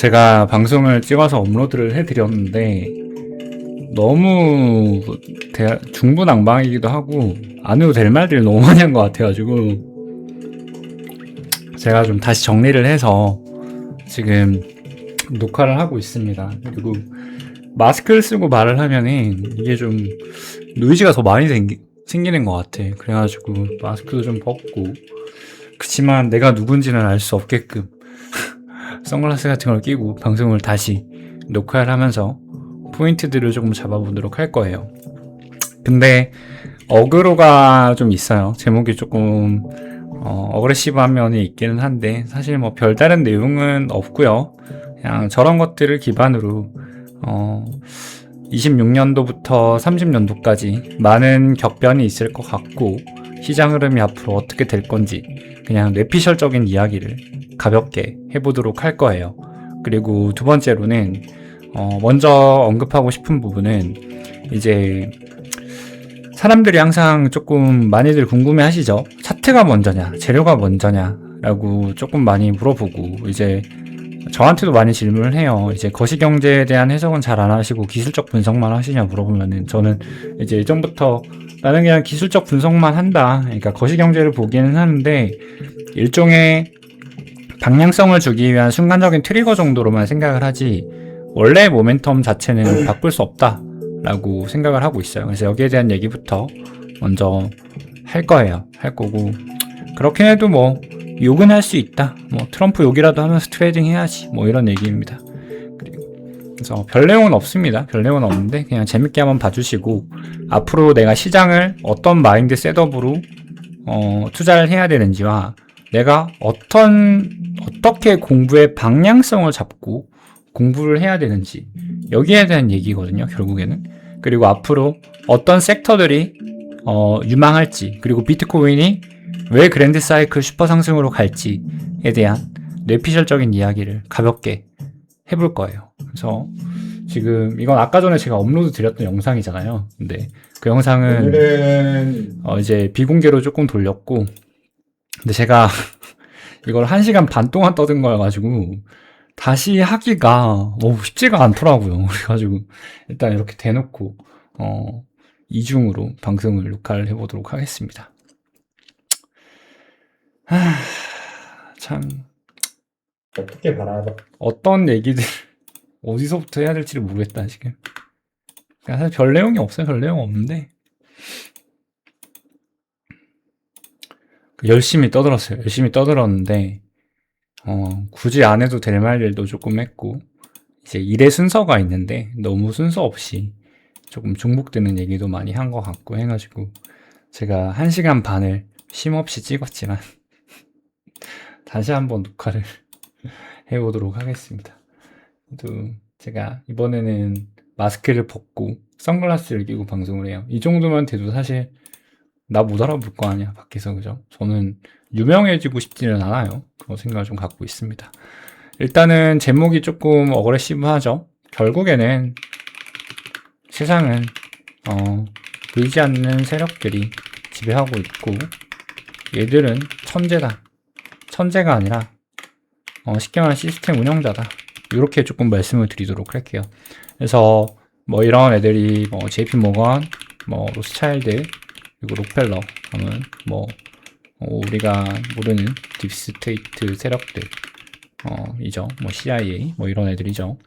제가 방송을 찍어서 업로드를 해드렸는데 너무 중구난방이기도 하고 안 해도 될 말들을 너무 많이 한 것 같아가지고 제가 좀 다시 정리를 해서 지금 녹화를 하고 있습니다. 그리고 마스크를 쓰고 말을 하면은 이게 좀 노이즈가 더 많이 생기는 것 같아. 그래가지고 마스크도 좀 벗고, 그치만 내가 누군지는 알 수 없게끔 선글라스 같은 걸 끼고 방송을 다시 녹화를 하면서 포인트들을 조금 잡아보도록 할 거예요. 근데 어그로가 좀 있어요. 제목이 조금 어그레시브한 면이 있기는 한데 사실 뭐 별다른 내용은 없고요. 그냥 저런 것들을 기반으로 26년도부터 30년도까지 많은 격변이 있을 것 같고, 시장 흐름이 앞으로 어떻게 될 건지 그냥 뇌피셜적인 이야기를 가볍게 해보도록 할 거예요. 그리고 두 번째로는 먼저 언급하고 싶은 부분은, 이제 사람들이 항상 조금 많이들 궁금해 하시죠. 차트가 먼저냐 재료가 먼저냐 라고 조금 많이 물어보고, 이제 저한테도 많이 질문을 해요. 이제 거시경제에 대한 해석은 잘 안 하시고 기술적 분석만 하시냐 물어보면은, 저는 이제 예전부터 나는 그냥 기술적 분석만 한다, 그러니까 거시경제를 보기는 하는데 일종의 방향성을 주기 위한 순간적인 트리거 정도로만 생각을 하지 원래 모멘텀 자체는 바꿀 수 없다 라고 생각을 하고 있어요. 그래서 여기에 대한 얘기부터 먼저 할 거고, 그렇긴 해도 뭐 욕은 할 수 있다, 뭐 트럼프 욕이라도 하면서 트레이딩 해야지, 뭐 이런 얘기입니다. 그래서 별 내용은 없습니다. 별 내용은 없는데 그냥 재밌게 한번 봐주시고, 앞으로 내가 시장을 어떤 마인드 셋업으로 투자를 해야 되는지와 내가 어떻게 공부의 방향성을 잡고 공부를 해야 되는지, 여기에 대한 얘기거든요, 결국에는. 그리고 앞으로 어떤 섹터들이 유망할지, 그리고 비트코인이 왜 그랜드 사이클 슈퍼 상승으로 갈지에 대한 뇌피셜적인 이야기를 가볍게 해볼 거예요. 그래서 지금 이건 아까 전에 제가 업로드 드렸던 영상이잖아요. 근데 그 영상은 오늘은 이제 비공개로 조금 돌렸고, 근데 제가 이걸 1시간 반 동안 떠든 거여가지고 다시 하기가 쉽지가 않더라고요. 그래가지고 일단 이렇게 대놓고 이중으로 방송을 녹화를 해보도록 하겠습니다. 참 어떻게 바라봐? 어떤 얘기들 어디서부터 해야 될지를 모르겠다 지금. 사실 별 내용이 없어요. 별 내용 없는데 열심히 떠들었어요. 열심히 떠들었는데 굳이 안 해도 될 말들도 조금 했고, 이제 일의 순서가 있는데 너무 순서 없이 조금 중복되는 얘기도 많이 한 것 같고 해가지고 제가 1시간 반을 쉼없이 찍었지만 다시 한번 녹화를 해보도록 하겠습니다. 또 제가 이번에는 마스크를 벗고 선글라스를 끼고 방송을 해요. 이 정도만 돼도 사실 나 못 알아볼 거 아니야, 밖에서. 그죠? 저는 유명해지고 싶지는 않아요. 그런 생각을 좀 갖고 있습니다. 일단은 제목이 조금 어그레시브하죠. 결국에는 세상은 보이지 않는 세력들이 지배하고 있고, 얘들은 천재다. 천재가 아니라 쉽게 말하면 시스템 운영자다. 이렇게 조금 말씀을 드리도록 할게요. 그래서 뭐 이런 애들이 뭐 JP 모건, 뭐 로스차일드, 그리고 록펠러 하면 뭐 우리가 모르는 딥스테이트 세력들 이죠. 뭐 CIA 뭐 이런 애들이죠.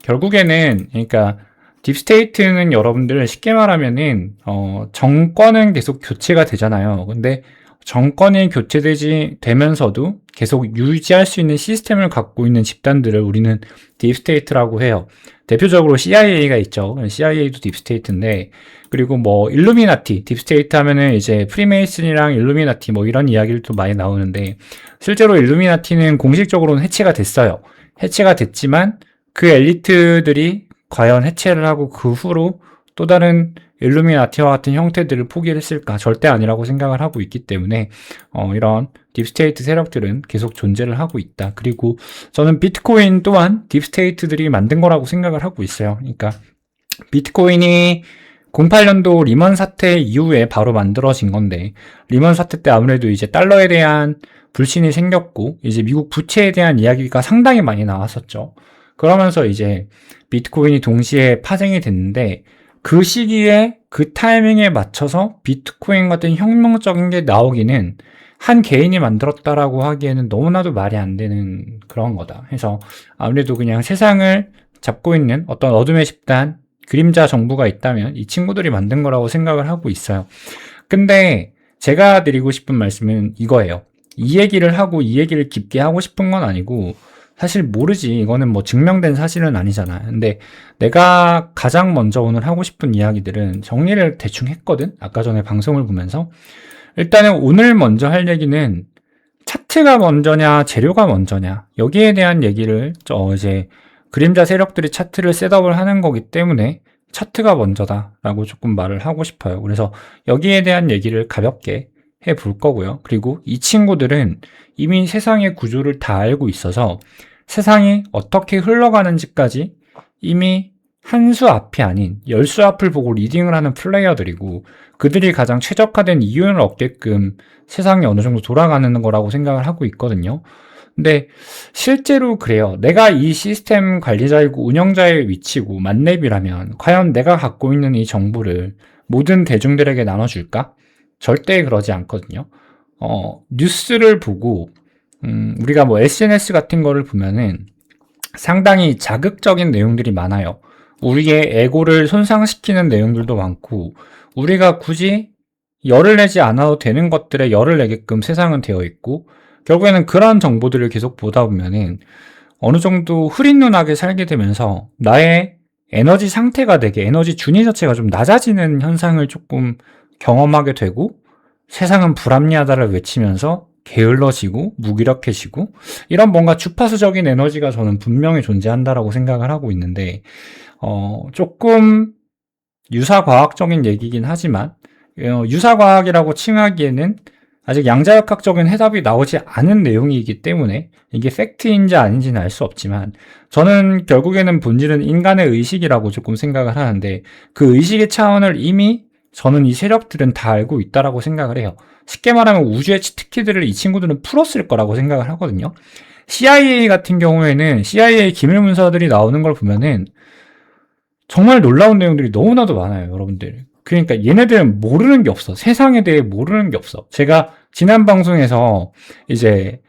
결국에는 그러니까 딥스테이트는 여러분들 쉽게 말하면은 정권은 계속 교체가 되잖아요. 근데 정권이 교체되면서도 계속 유지할 수 있는 시스템을 갖고 있는 집단들을 우리는 딥스테이트라고 해요. 대표적으로 CIA가 있죠. CIA도 딥스테이트인데, 그리고 뭐 일루미나티, 딥스테이트 하면은 이제 프리메이슨이랑 일루미나티 뭐 이런 이야기들도 많이 나오는데, 실제로 일루미나티는 공식적으로는 해체가 됐어요. 해체가 됐지만 그 엘리트들이 과연 해체를 하고 그 후로 또 다른 일루미나티와 같은 형태들을 포기를 했을까? 절대 아니라고 생각을 하고 있기 때문에 이런 딥스테이트 세력들은 계속 존재를 하고 있다. 그리고 저는 비트코인 또한 딥스테이트들이 만든 거라고 생각을 하고 있어요. 그러니까 비트코인이 08년도 리먼 사태 이후에 바로 만들어진 건데, 리먼 사태 때 아무래도 이제 달러에 대한 불신이 생겼고, 이제 미국 부채에 대한 이야기가 상당히 많이 나왔었죠. 그러면서 이제 비트코인이 동시에 파생이 됐는데 그 시기에 그 타이밍에 맞춰서 비트코인 같은 혁명적인 게 나오기는 한 개인이 만들었다라고 하기에는 너무나도 말이 안 되는 그런 거다. 그래서 아무래도 그냥 세상을 잡고 있는 어떤 어둠의 집단, 그림자 정부가 있다면 이 친구들이 만든 거라고 생각을 하고 있어요. 근데 제가 드리고 싶은 말씀은 이거예요. 이 얘기를 하고 이 얘기를 깊게 하고 싶은 건 아니고 사실 모르지. 이거는 뭐 증명된 사실은 아니잖아. 근데 내가 가장 먼저 오늘 하고 싶은 이야기들은 정리를 대충 했거든. 아까 전에 방송을 보면서. 일단은 오늘 먼저 할 얘기는 차트가 먼저냐, 재료가 먼저냐. 여기에 대한 얘기를 이제 그림자 세력들이 차트를 셋업을 하는 거기 때문에 차트가 먼저다라고 조금 말을 하고 싶어요. 그래서 여기에 대한 얘기를 가볍게 해볼 거고요. 그리고 이 친구들은 이미 세상의 구조를 다 알고 있어서 세상이 어떻게 흘러가는지까지 이미 한 수 앞이 아닌 10수 앞을 보고 리딩을 하는 플레이어들이고 그들이 가장 최적화된 이윤을 얻게끔 세상이 어느 정도 돌아가는 거라고 생각을 하고 있거든요. 근데 실제로 그래요. 내가 이 시스템 관리자이고 운영자의 위치고 만렙이라면 과연 내가 갖고 있는 이 정보를 모든 대중들에게 나눠줄까? 절대 그러지 않거든요. 뉴스를 보고 우리가 뭐 SNS 같은 거를 보면은 상당히 자극적인 내용들이 많아요. 우리의 에고를 손상시키는 내용들도 많고 우리가 굳이 열을 내지 않아도 되는 것들에 열을 내게끔 세상은 되어 있고 결국에는 그러한 정보들을 계속 보다 보면은 어느 정도 흐린 눈하게 살게 되면서 나의 에너지 상태가 되게 에너지 준위 자체가 좀 낮아지는 현상을 조금 경험하게 되고 세상은 불합리하다를 외치면서 게을러지고 무기력해지고 이런 뭔가 주파수적인 에너지가 저는 분명히 존재한다라고 생각을 하고 있는데 조금 유사과학적인 얘기긴 하지만 유사과학이라고 칭하기에는 아직 양자역학적인 해답이 나오지 않은 내용이기 때문에 이게 팩트인지 아닌지는 알 수 없지만 저는 결국에는 본질은 인간의 의식이라고 조금 생각을 하는데 그 의식의 차원을 이미 저는 이 세력들은 다 알고 있다라고 생각을 해요. 쉽게 말하면 우주의 치트키들을 이 친구들은 풀었을 거라고 생각을 하거든요. CIA 같은 경우에는 CIA 기밀문서들이 나오는 걸 보면은 정말 놀라운 내용들이 너무나도 많아요, 여러분들. 그러니까 얘네들은 모르는 게 없어. 세상에 대해 모르는 게 없어. 제가 지난 방송에서 이제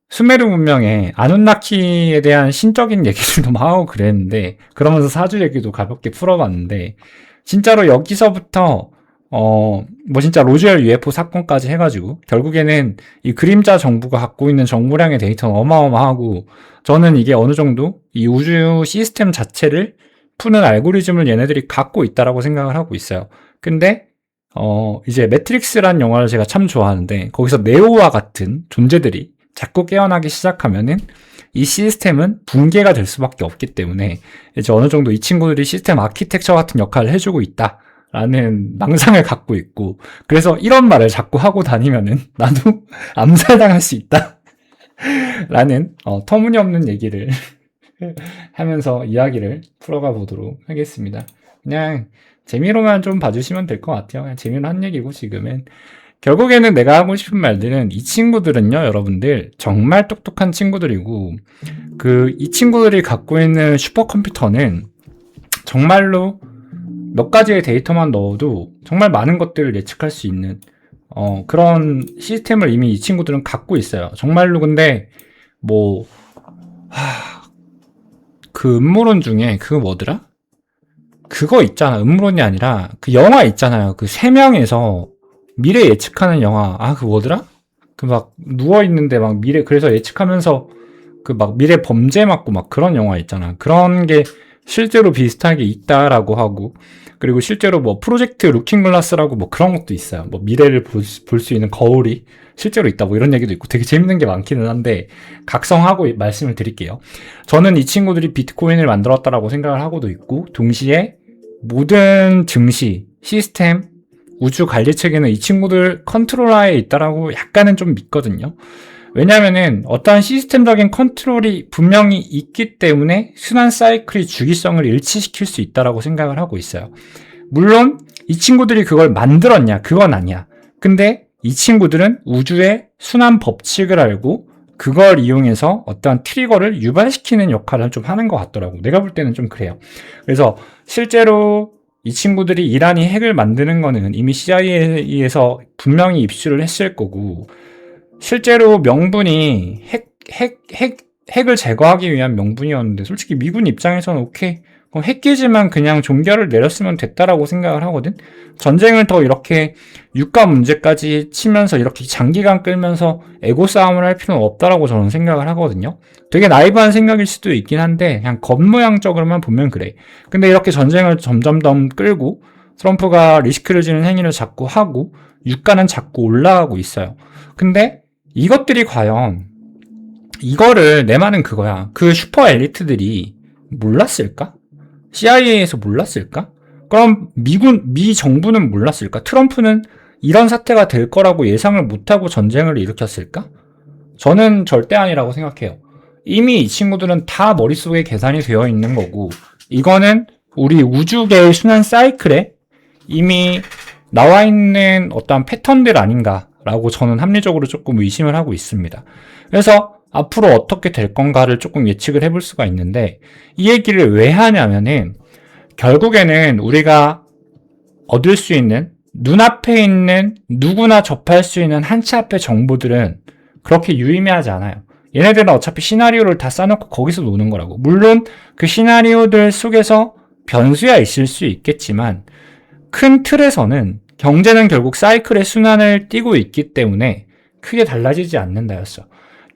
수메르 문명의 아누나키에 대한 신적인 얘기들도 막 하고 그랬는데 그러면서 사주 얘기도 가볍게 풀어봤는데 진짜로 여기서부터 뭐 진짜 로즈웰 UFO 사건까지 해가지고 결국에는 이 그림자 정부가 갖고 있는 정보량의 데이터는 어마어마하고 저는 이게 어느 정도 이 우주 시스템 자체를 푸는 알고리즘을 얘네들이 갖고 있다라고 생각을 하고 있어요. 근데 이제 매트릭스란 영화를 제가 참 좋아하는데 거기서 네오와 같은 존재들이 자꾸 깨어나기 시작하면은 이 시스템은 붕괴가 될 수밖에 없기 때문에 이제 어느 정도 이 친구들이 시스템 아키텍처 같은 역할을 해주고 있다라는 망상을 갖고 있고 그래서 이런 말을 자꾸 하고 다니면은 나도 암살당할 수 있다 라는 터무니없는 얘기를 하면서 이야기를 풀어가 보도록 하겠습니다. 그냥 재미로만 좀 봐주시면 될 것 같아요. 그냥 재미로 한 얘기고 지금은 결국에는 내가 하고 싶은 말들은 이 친구들은요, 여러분들 정말 똑똑한 친구들이고 이 친구들이 갖고 있는 슈퍼컴퓨터는 정말로 몇 가지의 데이터만 넣어도 정말 많은 것들을 예측할 수 있는 그런 시스템을 이미 이 친구들은 갖고 있어요. 정말로 근데 뭐 그 음모론 중에 그거 뭐더라? 그거 있잖아. 음모론이 아니라 그 영화 있잖아요. 그 3명에서 미래 예측하는 영화. 그 뭐더라? 그 막 누워있는데 막 미래 그래서 예측하면서 그 막 미래 범죄 맞고 막 그런 영화 있잖아. 그런 게 실제로 비슷하게 있다라고 하고 그리고 실제로 뭐 프로젝트 루킹글라스라고 뭐 그런 것도 있어요. 뭐 미래를 볼 수 있는 거울이 실제로 있다 뭐 이런 얘기도 있고 되게 재밌는 게 많기는 한데 각성하고 말씀을 드릴게요. 저는 이 친구들이 비트코인을 만들었다라고 생각을 하고도 있고 동시에 모든 증시, 시스템, 우주 관리 체계는 이 친구들 컨트롤하에 있다라고 약간은 좀 믿거든요. 왜냐면은 어떠한 시스템적인 컨트롤이 분명히 있기 때문에 순환 사이클이 주기성을 일치시킬 수 있다라고 생각을 하고 있어요. 물론 이 친구들이 그걸 만들었냐? 그건 아니야. 근데 이 친구들은 우주의 순환 법칙을 알고 그걸 이용해서 어떠한 트리거를 유발시키는 역할을 좀 하는 것 같더라고. 내가 볼 때는 좀 그래요. 그래서 실제로 이 친구들이 이란이 핵을 만드는 거는 이미 CIA에서 분명히 입수를 했을 거고, 실제로 명분이 핵을 제거하기 위한 명분이었는데, 솔직히 미군 입장에서는 오케이, 그럼 핵기지만 그냥 종결을 내렸으면 됐다라고 생각을 하거든. 전쟁을 더 이렇게 유가 문제까지 치면서 이렇게 장기간 끌면서 에고 싸움을 할 필요는 없다라고 저는 생각을 하거든요. 되게 나이브한 생각일 수도 있긴 한데 그냥 겉모양적으로만 보면 그래. 근데 이렇게 전쟁을 점점 더 끌고 트럼프가 리스크를 지는 행위를 자꾸 하고 유가는 자꾸 올라가고 있어요. 근데 이것들이 과연, 이거를, 내 말은 그거야, 그 슈퍼 엘리트들이 몰랐을까? CIA에서 몰랐을까? 그럼 미 정부는 몰랐을까? 트럼프는 이런 사태가 될 거라고 예상을 못하고 전쟁을 일으켰을까? 저는 절대 아니라고 생각해요. 이미 이 친구들은 다 머릿속에 계산이 되어 있는 거고, 이거는 우리 우주계의 순환 사이클에 이미 나와 있는 어떠한 패턴들 아닌가라고 저는 합리적으로 조금 의심을 하고 있습니다. 그래서 앞으로 어떻게 될 건가를 조금 예측을 해볼 수가 있는데, 이 얘기를 왜 하냐면은 결국에는 우리가 얻을 수 있는, 눈앞에 있는 누구나 접할 수 있는 한치 앞의 정보들은 그렇게 유의미하지 않아요. 얘네들은 어차피 시나리오를 다 쌓아놓고 거기서 노는 거라고. 물론 그 시나리오들 속에서 변수야 있을 수 있겠지만 큰 틀에서는 경제는 결국 사이클의 순환을 띠고 있기 때문에 크게 달라지지 않는다였어.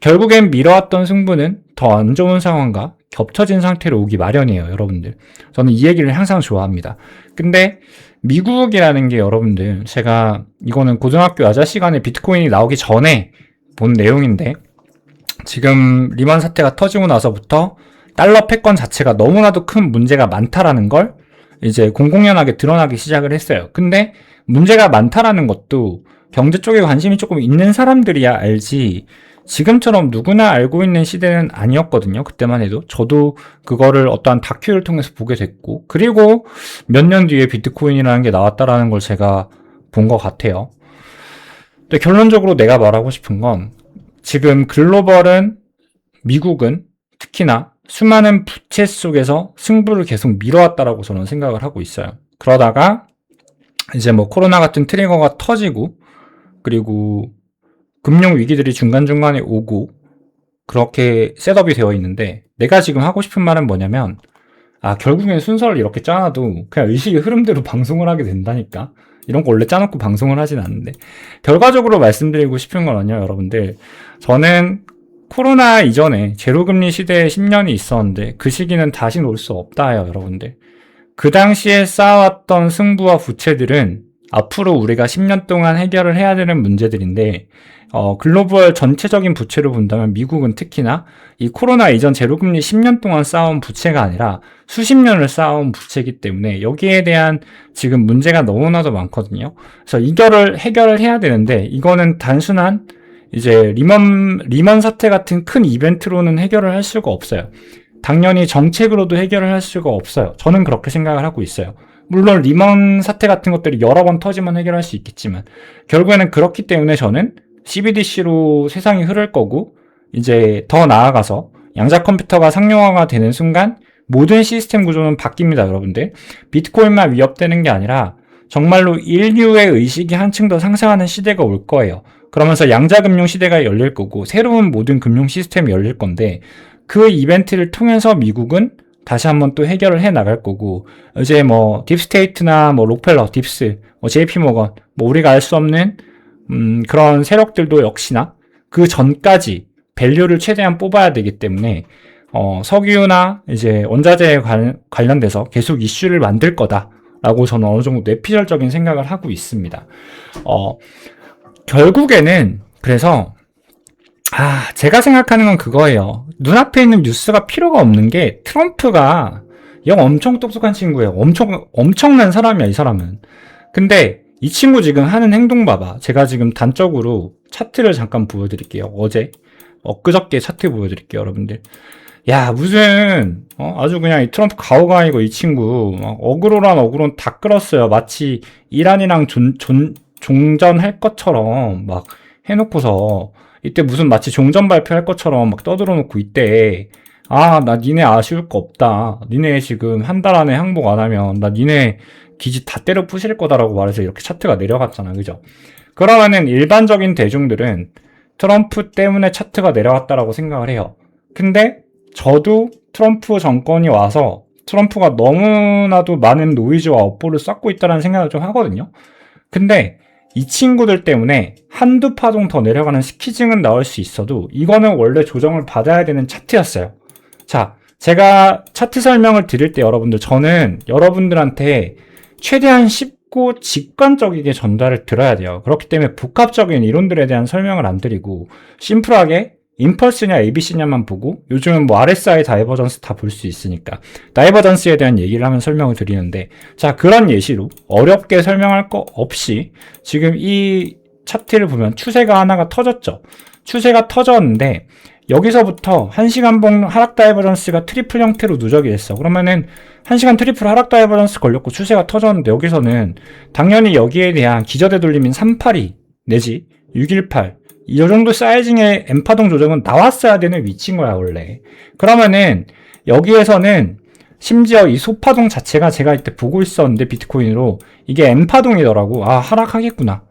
결국엔 미뤄왔던 승부는 더 안 좋은 상황과 겹쳐진 상태로 오기 마련이에요, 여러분들. 저는 이 얘기를 항상 좋아합니다. 근데 미국이라는 게, 여러분들, 제가 이거는 고등학교 여자 시간에 비트코인이 나오기 전에 본 내용인데, 지금 리만 사태가 터지고 나서부터 달러 패권 자체가 너무나도 큰 문제가 많다라는 걸 이제 공공연하게 드러나기 시작을 했어요. 근데 문제가 많다라는 것도 경제 쪽에 관심이 조금 있는 사람들이야 알지, 지금처럼 누구나 알고 있는 시대는 아니었거든요. 그때만 해도. 저도 그거를 어떠한 다큐를 통해서 보게 됐고, 그리고 몇 년 뒤에 비트코인이라는 게 나왔다라는 걸 제가 본 것 같아요. 근데 결론적으로 내가 말하고 싶은 건, 지금 글로벌은, 미국은 특히나 수많은 부채 속에서 승부를 계속 미뤄왔다라고 저는 생각을 하고 있어요. 그러다가 이제 뭐 코로나 같은 트리거가 터지고, 그리고 금융 위기들이 중간중간에 오고, 그렇게 셋업이 되어 있는데, 내가 지금 하고 싶은 말은 뭐냐면, 결국엔 순서를 이렇게 짜놔도 그냥 의식의 흐름대로 방송을 하게 된다니까. 이런 거 원래 짜놓고 방송을 하진 않는데, 결과적으로 말씀드리고 싶은 거는요, 여러분들, 저는 코로나 이전에 제로금리 시대에 10년이 있었는데 그 시기는 다시 올 수 없다요, 여러분들. 그 당시에 쌓아왔던 승부와 부채들은 앞으로 우리가 10년 동안 해결을 해야 되는 문제들인데, 글로벌 전체적인 부채로 본다면 미국은 특히나 이 코로나 이전 제로금리 10년 동안 쌓아온 부채가 아니라 수십 년을 쌓아온 부채이기 때문에 여기에 대한 지금 문제가 너무나도 많거든요. 그래서 이거를 해결을 해야 되는데, 이거는 단순한 이제 리먼 사태 같은 큰 이벤트로는 해결을 할 수가 없어요. 당연히 정책으로도 해결을 할 수가 없어요. 저는 그렇게 생각을 하고 있어요. 물론 리먼 사태 같은 것들이 여러 번 터지면 해결할 수 있겠지만, 결국에는 그렇기 때문에 저는 CBDC로 세상이 흐를 거고, 이제 더 나아가서 양자 컴퓨터가 상용화가 되는 순간 모든 시스템 구조는 바뀝니다, 여러분들. 비트코인만 위협되는 게 아니라 정말로 인류의 의식이 한층 더 상승하는 시대가 올 거예요. 그러면서 양자금융 시대가 열릴 거고, 새로운 모든 금융 시스템이 열릴 건데, 그 이벤트를 통해서 미국은 다시 한번 또 해결을 해 나갈 거고, 이제 뭐 딥스테이트나 뭐 록펠러, 딥스, 뭐 JP모건, 뭐 우리가 알 수 없는 그런 세력들도 역시나 그 전까지 밸류를 최대한 뽑아야 되기 때문에 석유나 이제 원자재에 관련돼서 계속 이슈를 만들 거다라고 저는 어느 정도 뇌피셜적인 생각을 하고 있습니다. 결국에는 그래서 제가 생각하는 건 그거예요. 눈앞에 있는 뉴스가 필요가 없는 게, 트럼프가 영 엄청 똑똑한 친구예요. 엄청난 사람이야, 이 사람은. 근데 이 친구 지금 하는 행동 봐봐. 제가 지금 단적으로 차트를 잠깐 보여드릴게요. 엊그저께 차트 보여드릴게요, 여러분들. 야, 무슨 아주 그냥 이 트럼프 가오가이고, 이 친구 막 어그로란 어그로는 다 끌었어요. 마치 이란이랑 종전할 것처럼 막 해놓고서, 이때 무슨 마치 종전 발표할 것처럼 막 떠들어 놓고 이때 아, 나 니네 아쉬울 거 없다. 니네 지금 한 달 안에 항복 안 하면 나 니네 기지 다 때려 부실 거다라고 말해서 이렇게 차트가 내려갔잖아. 그죠? 그러면은 일반적인 대중들은 트럼프 때문에 차트가 내려갔다라고 생각을 해요. 근데 저도 트럼프 정권이 와서 트럼프가 너무나도 많은 노이즈와 업보를 쌓고 있다는 생각을 좀 하거든요. 근데 이 친구들 때문에 한두 파동 더 내려가는 스키징은 나올 수 있어도 이거는 원래 조정을 받아야 되는 차트였어요. 자, 제가 차트 설명을 드릴 때 여러분들, 저는 여러분들한테 최대한 쉽고 직관적이게 전달을 드려야 돼요. 그렇기 때문에 복합적인 이론들에 대한 설명을 안 드리고 심플하게 임펄스냐 ABC냐만 보고, 요즘은 뭐 RSI 다이버전스 다 볼 수 있으니까 다이버전스에 대한 얘기를 하면 설명을 드리는데, 자, 그런 예시로 어렵게 설명할 거 없이 지금 이 차트를 보면 추세가 하나가 터졌죠. 추세가 터졌는데 여기서부터 1시간 봉 하락 다이버전스가 트리플 형태로 누적이 됐어. 그러면은 1시간 트리플 하락 다이버전스 걸렸고 추세가 터졌는데, 여기서는 당연히 여기에 대한 기저되돌림인 382 내지 618 이 정도 사이징의 M파동 조정은 나왔어야 되는 위치인 거야, 원래. 그러면은 여기에서는 심지어 이 소파동 자체가 제가 이때 보고 있었는데 비트코인으로 이게 M파동이더라고. 아, 하락하겠구나.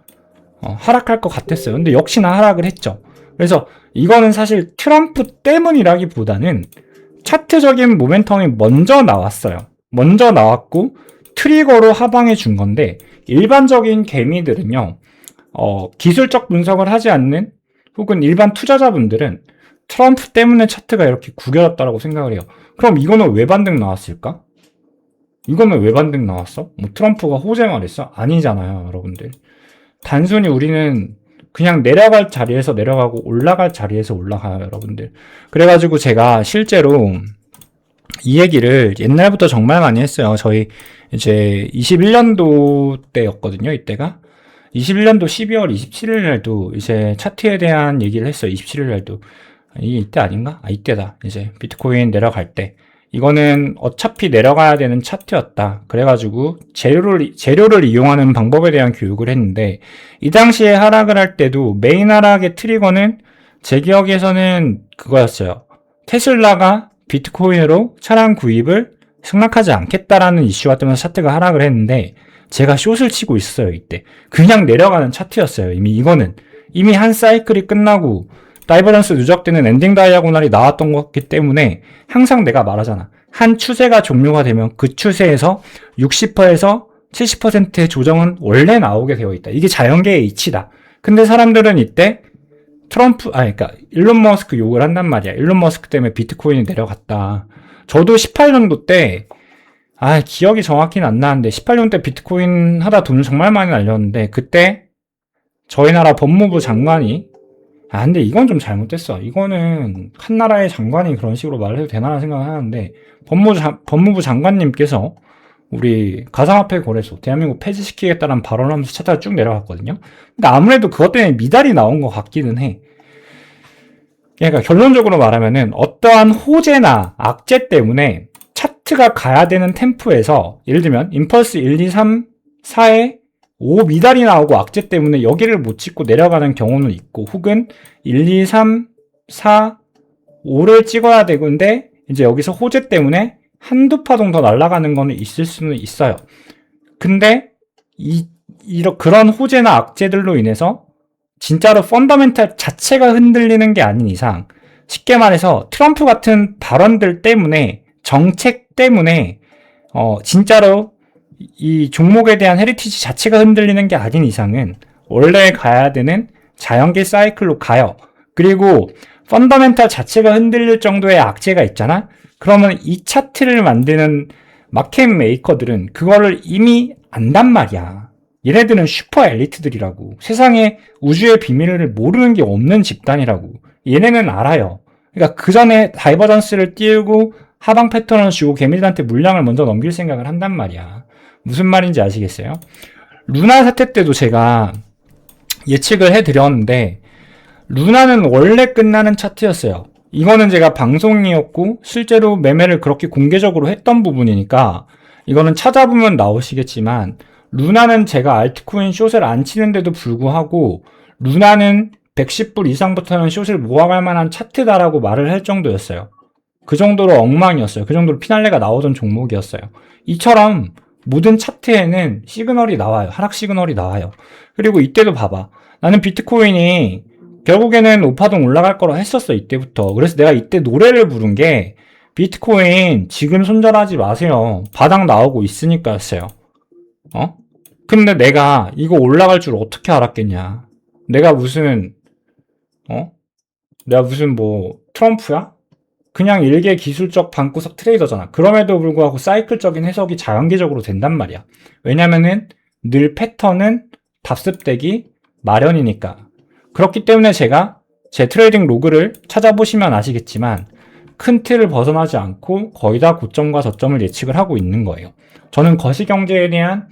하락할 것 같았어요. 근데 역시나 하락을 했죠. 그래서 이거는 사실 트럼프 때문이라기보다는 차트적인 모멘텀이 먼저 나왔어요. 먼저 나왔고 트리거로 하방해 준 건데, 일반적인 개미들은요, 기술적 분석을 하지 않는 혹은 일반 투자자분들은 트럼프 때문에 차트가 이렇게 구겨졌다고 생각을 해요. 그럼 이거는 왜 반등 나왔을까? 이거는 왜 반등 나왔어? 뭐 트럼프가 호재 말했어? 아니잖아요, 여러분들. 단순히 우리는 그냥 내려갈 자리에서 내려가고 올라갈 자리에서 올라가요, 여러분들. 그래가지고 제가 실제로 이 얘기를 옛날부터 정말 많이 했어요. 저희 이제 21년도 때였거든요, 이때가. 21년도 12월 27일 날도 이제 차트에 대한 얘기를 했어요. 27일 날도. 이때 아닌가? 아, 이때다. 이제 비트코인 내려갈 때. 이거는 어차피 내려가야 되는 차트였다. 그래가지고 재료를 이용하는 방법에 대한 교육을 했는데, 이 당시에 하락을 할 때도 메인 하락의 트리거는 제 기억에서는 그거였어요. 테슬라가 비트코인으로 차량 구입을 승낙하지 않겠다라는 이슈가 뜨면서 차트가 하락을 했는데, 제가 숏을 치고 있어요, 이때. 그냥 내려가는 차트였어요. 이미 한 사이클이 끝나고 다이버전스 누적되는 엔딩 다이아고널이 나왔던 거기 때문에, 항상 내가 말하잖아. 한 추세가 종료가 되면 그 추세에서 60%에서 70%의 조정은 원래 나오게 되어 있다. 이게 자연계의 이치다. 근데 사람들은 이때 그러니까 일론 머스크 욕을 한단 말이야. 일론 머스크 때문에 비트코인이 내려갔다. 저도 18년도 때, 기억이 정확히는 안 나는데 18년 때 비트코인 하다 돈을 정말 많이 날렸는데, 그때 저희 나라 법무부 장관이, 근데 이건 좀 잘못됐어. 이거는 한 나라의 장관이 그런 식으로 말을 해도 되나 생각을 하는데, 법무부 장관님께서 우리 가상화폐 거래소 대한민국 폐지시키겠다는 발언을 하면서 차트가 쭉 내려갔거든요. 그러니까 아무래도 그것 때문에 미달이 나온 것 같기는 해. 그러니까 결론적으로 말하면은 어떠한 호재나 악재 때문에 차트가 가야 되는 템포에서, 예를 들면 임펄스 1, 2, 3, 4에 5 미달이 나오고 악재 때문에 여기를 못 찍고 내려가는 경우는 있고, 혹은 1, 2, 3, 4, 5를 찍어야 되는데 이제 여기서 호재 때문에 한두 파동 더 날아가는 거는 있을 수는 있어요. 근데 그런 호재나 악재들로 인해서 진짜로 펀더멘탈 자체가 흔들리는 게 아닌 이상, 쉽게 말해서 트럼프 같은 발언들 때문에, 정책 때문에 진짜로 이 종목에 대한 헤리티지 자체가 흔들리는 게 아닌 이상은 원래 가야 되는 자연계 사이클로 가요. 그리고 펀더멘탈 자체가 흔들릴 정도의 악재가 있잖아? 그러면 이 차트를 만드는 마켓 메이커들은 그거를 이미 안단 말이야. 얘네들은 슈퍼 엘리트들이라고. 세상에 우주의 비밀을 모르는 게 없는 집단이라고. 얘네는 알아요. 그러니까 그 전에 다이버전스를 띄우고 하방 패턴을 주고 개미들한테 물량을 먼저 넘길 생각을 한단 말이야. 무슨 말인지 아시겠어요? 루나 사태 때도 제가 예측을 해드렸는데, 루나는 원래 끝나는 차트였어요. 이거는 제가 방송이었고 실제로 매매를 그렇게 공개적으로 했던 부분이니까 이거는 찾아보면 나오시겠지만, 루나는 제가 알트코인 숏을 안 치는데도 불구하고 루나는 110불 이상부터는 숏을 모아갈 만한 차트다라고 말을 할 정도였어요. 그 정도로 엉망이었어요. 그 정도로 피날레가 나오던 종목이었어요. 이처럼 모든 차트에는 시그널이 나와요. 하락 시그널이 나와요. 그리고 이때도 봐봐. 나는 비트코인이 결국에는 오파동 올라갈 거라 했었어, 이때부터. 그래서 내가 이때 노래를 부른 게 비트코인 지금 손절하지 마세요. 바닥 나오고 있으니까였어요. 근데 내가 이거 올라갈 줄 어떻게 알았겠냐. 내가 무슨 뭐 트럼프야? 그냥 일개 기술적 방구석 트레이더잖아. 그럼에도 불구하고 사이클적인 해석이 자연계적으로 된단 말이야. 왜냐면은 늘 패턴은 답습되기 마련이니까. 그렇기 때문에 제가 제 트레이딩 로그를 찾아보시면 아시겠지만 큰 틀을 벗어나지 않고 거의 다 고점과 저점을 예측을 하고 있는 거예요. 저는 거시경제에 대한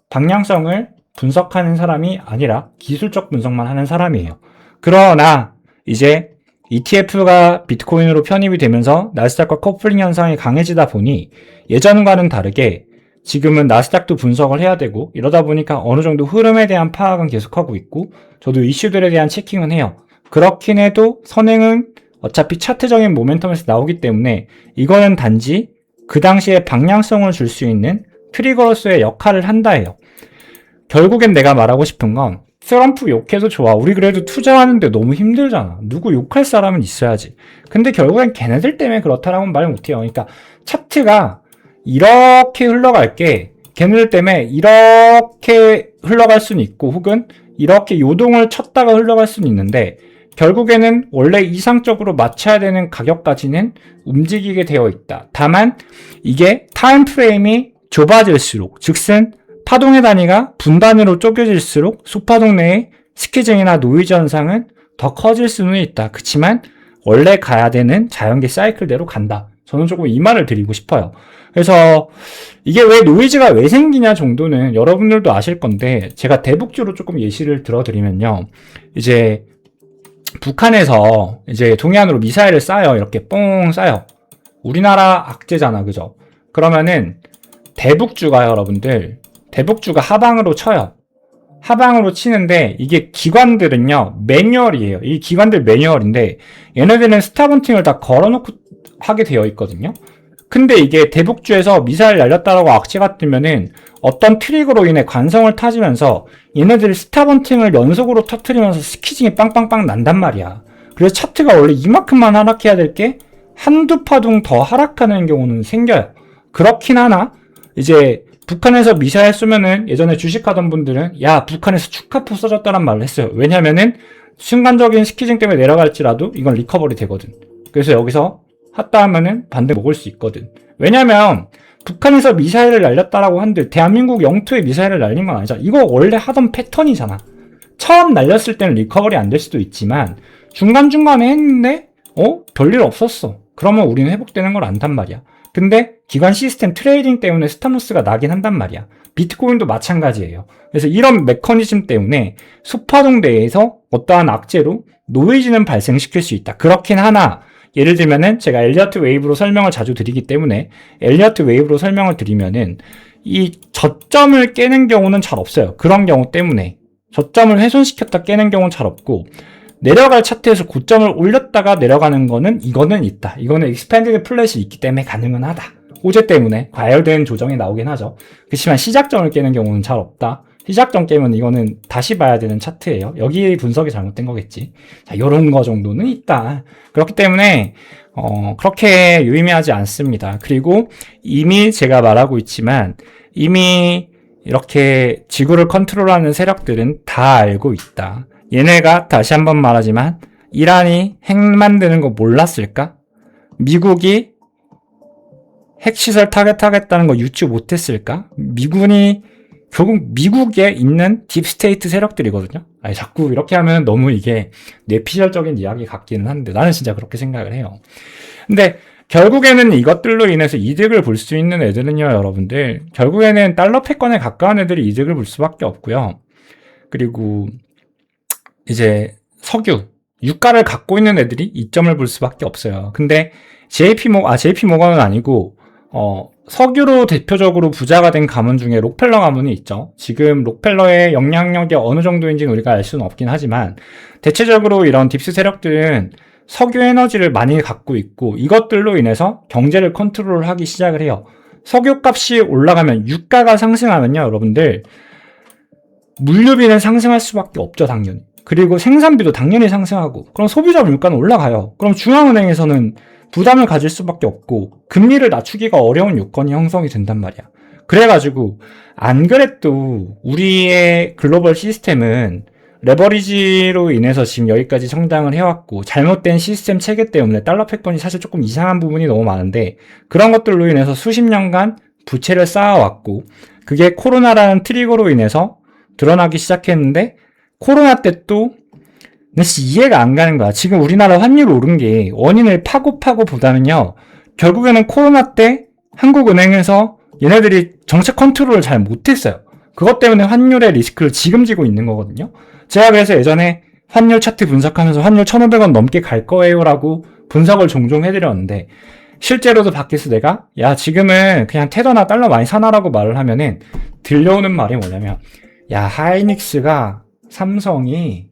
방향성을 분석하는 사람이 아니라 기술적 분석만 하는 사람이에요. 그러나 이제 ETF가 비트코인으로 편입이 되면서 나스닥과 커플링 현상이 강해지다 보니 예전과는 다르게 지금은 나스닥도 분석을 해야 되고 이러다 보니까 어느 정도 흐름에 대한 파악은 계속하고 있고 저도 이슈들에 대한 체킹은 해요. 그렇긴 해도 선행은 어차피 차트적인 모멘텀에서 나오기 때문에 이거는 단지 그 당시에 방향성을 줄 수 있는 트리거로서의 역할을 한다 해요. 결국엔 내가 말하고 싶은 건 트럼프 욕해도 좋아. 우리 그래도 투자하는데 너무 힘들잖아. 누구 욕할 사람은 있어야지. 근데 결국엔 걔네들 때문에 그렇다라고는 말 못해요. 그러니까 차트가 이렇게 흘러갈 게 걔네들 때문에 이렇게 흘러갈 수는 있고 혹은 이렇게 요동을 쳤다가 흘러갈 수는 있는데 결국에는 원래 이상적으로 맞춰야 되는 가격까지는 움직이게 되어 있다. 다만 이게 타임 프레임이 좁아질수록 즉슨 파동의 단위가 분단위로 쪼개질수록 소파동 내의 스키징이나 노이즈 현상은 더 커질 수는 있다. 그치만 원래 가야 되는 자연계 사이클대로 간다. 저는 조금 이 말을 드리고 싶어요. 그래서 이게 왜 노이즈가 왜 생기냐 정도는 여러분들도 아실 건데 제가 대북주로 조금 예시를 들어드리면요. 이제 북한에서 이제 동해안으로 미사일을 쏴요. 이렇게 뽕 쏴요. 우리나라 악재잖아. 그죠? 그러면은 대북주가 여러분들 대북주가 하방으로 쳐요. 하방으로 치는데 이게 기관들은요 매뉴얼이에요. 이 기관들 매뉴얼인데 얘네들은 스타번팅을 다 걸어놓고 하게 되어 있거든요. 근데 이게 대북주에서 미사일 날렸다라고 악재가 뜨면은 어떤 트릭으로 인해 관성을 타지면서 얘네들이 스타번팅을 연속으로 터트리면서 스키징이 빵빵빵 난단 말이야. 그래서 차트가 원래 이만큼만 하락해야 될 게 한두 파동 더 하락하는 경우는 생겨요. 그렇긴 하나 이제 북한에서 미사일 쏘면은 예전에 주식하던 분들은 야 북한에서 축하포 쏘졌다는 말을 했어요. 왜냐면은 순간적인 스키징 때문에 내려갈지라도 이건 리커버리 되거든. 그래서 여기서 핫다 하면은 반대 먹을 수 있거든. 왜냐면 북한에서 미사일을 날렸다라고 한들 대한민국 영토에 미사일을 날린 건 아니잖아. 이거 원래 하던 패턴이잖아. 처음 날렸을 때는 리커버리 안 될 수도 있지만 중간중간에 했는데 별일 없었어. 그러면 우리는 회복되는 걸 안단 말이야. 근데 기관 시스템 트레이딩 때문에 스탑로스가 나긴 한단 말이야. 비트코인도 마찬가지예요. 그래서 이런 메커니즘 때문에 소파동 내에서 어떠한 악재로 노이즈는 발생시킬 수 있다. 그렇긴 하나 예를 들면은 제가 엘리어트 웨이브로 설명을 자주 드리기 때문에 엘리어트 웨이브로 설명을 드리면은 이 저점을 깨는 경우는 잘 없어요. 그런 경우 때문에 저점을 훼손시켰다 깨는 경우는 잘 없고 내려갈 차트에서 고점을 올렸다가 내려가는 거는 이거는 있다. 이거는 익스펜디드 플랫이 있기 때문에 가능은 하다. 호재 때문에 과열된 조정이 나오긴 하죠. 그렇지만 시작점을 깨는 경우는 잘 없다. 시작점 깨면 이거는 다시 봐야 되는 차트예요. 여기 분석이 잘못된 거겠지. 자, 요런 거 정도는 있다. 그렇기 때문에 그렇게 유의미하지 않습니다. 그리고 이미 제가 말하고 있지만 이미 이렇게 지구를 컨트롤하는 세력들은 다 알고 있다. 얘네가 다시 한번 말하지만 이란이 핵 만드는 거 몰랐을까? 미국이 핵시설 타겟하겠다는 거 유추 못했을까? 미군이 결국 미국에 있는 딥스테이트 세력들이거든요. 아니, 자꾸 이렇게 하면 너무 이게 뇌피셜적인 이야기 같기는 한데 나는 진짜 그렇게 생각을 해요. 근데 결국에는 이것들로 인해서 이득을 볼 수 있는 애들은요, 여러분들. 결국에는 달러 패권에 가까운 애들이 이득을 볼 수밖에 없고요. 그리고 이제 석유, 유가를 갖고 있는 애들이 이점을 볼 수밖에 없어요. 근데 JP 모건은 아니고 석유로 대표적으로 부자가 된 가문 중에 록펠러 가문이 있죠. 지금 록펠러의 영향력이 어느 정도인지는 우리가 알 수는 없긴 하지만 대체적으로 이런 딥스 세력들은 석유 에너지를 많이 갖고 있고 이것들로 인해서 경제를 컨트롤하기 시작을 해요. 석유 값이 올라가면 유가가 상승하면요, 여러분들 물류비는 상승할 수밖에 없죠, 당연히. 그리고 생산비도 당연히 상승하고 그럼 소비자 물가는 올라가요. 그럼 중앙은행에서는 부담을 가질 수밖에 없고 금리를 낮추기가 어려운 요건이 형성이 된단 말이야. 그래가지고 안 그래도 우리의 글로벌 시스템은 레버리지로 인해서 지금 여기까지 성장을 해왔고 잘못된 시스템 체계 때문에 달러 패권이 사실 조금 이상한 부분이 너무 많은데 그런 것들로 인해서 수십 년간 부채를 쌓아왔고 그게 코로나라는 트리거로 인해서 드러나기 시작했는데 코로나 때 또 이해가 안 가는 거야. 지금 우리나라 환율 오른 게 원인을 파고 보다는요. 결국에는 코로나 때 한국은행에서 얘네들이 정책 컨트롤을 잘 못했어요. 그것 때문에 환율의 리스크를 지금 지고 있는 거거든요. 제가 그래서 예전에 환율 차트 분석하면서 환율 1,500원 넘게 갈 거예요 라고 분석을 종종 해드렸는데 실제로도 밖에서 내가 야 지금은 그냥 테더나 달러 많이 사놔라고 말을 하면은 들려오는 말이 뭐냐면 야 하이닉스가 삼성이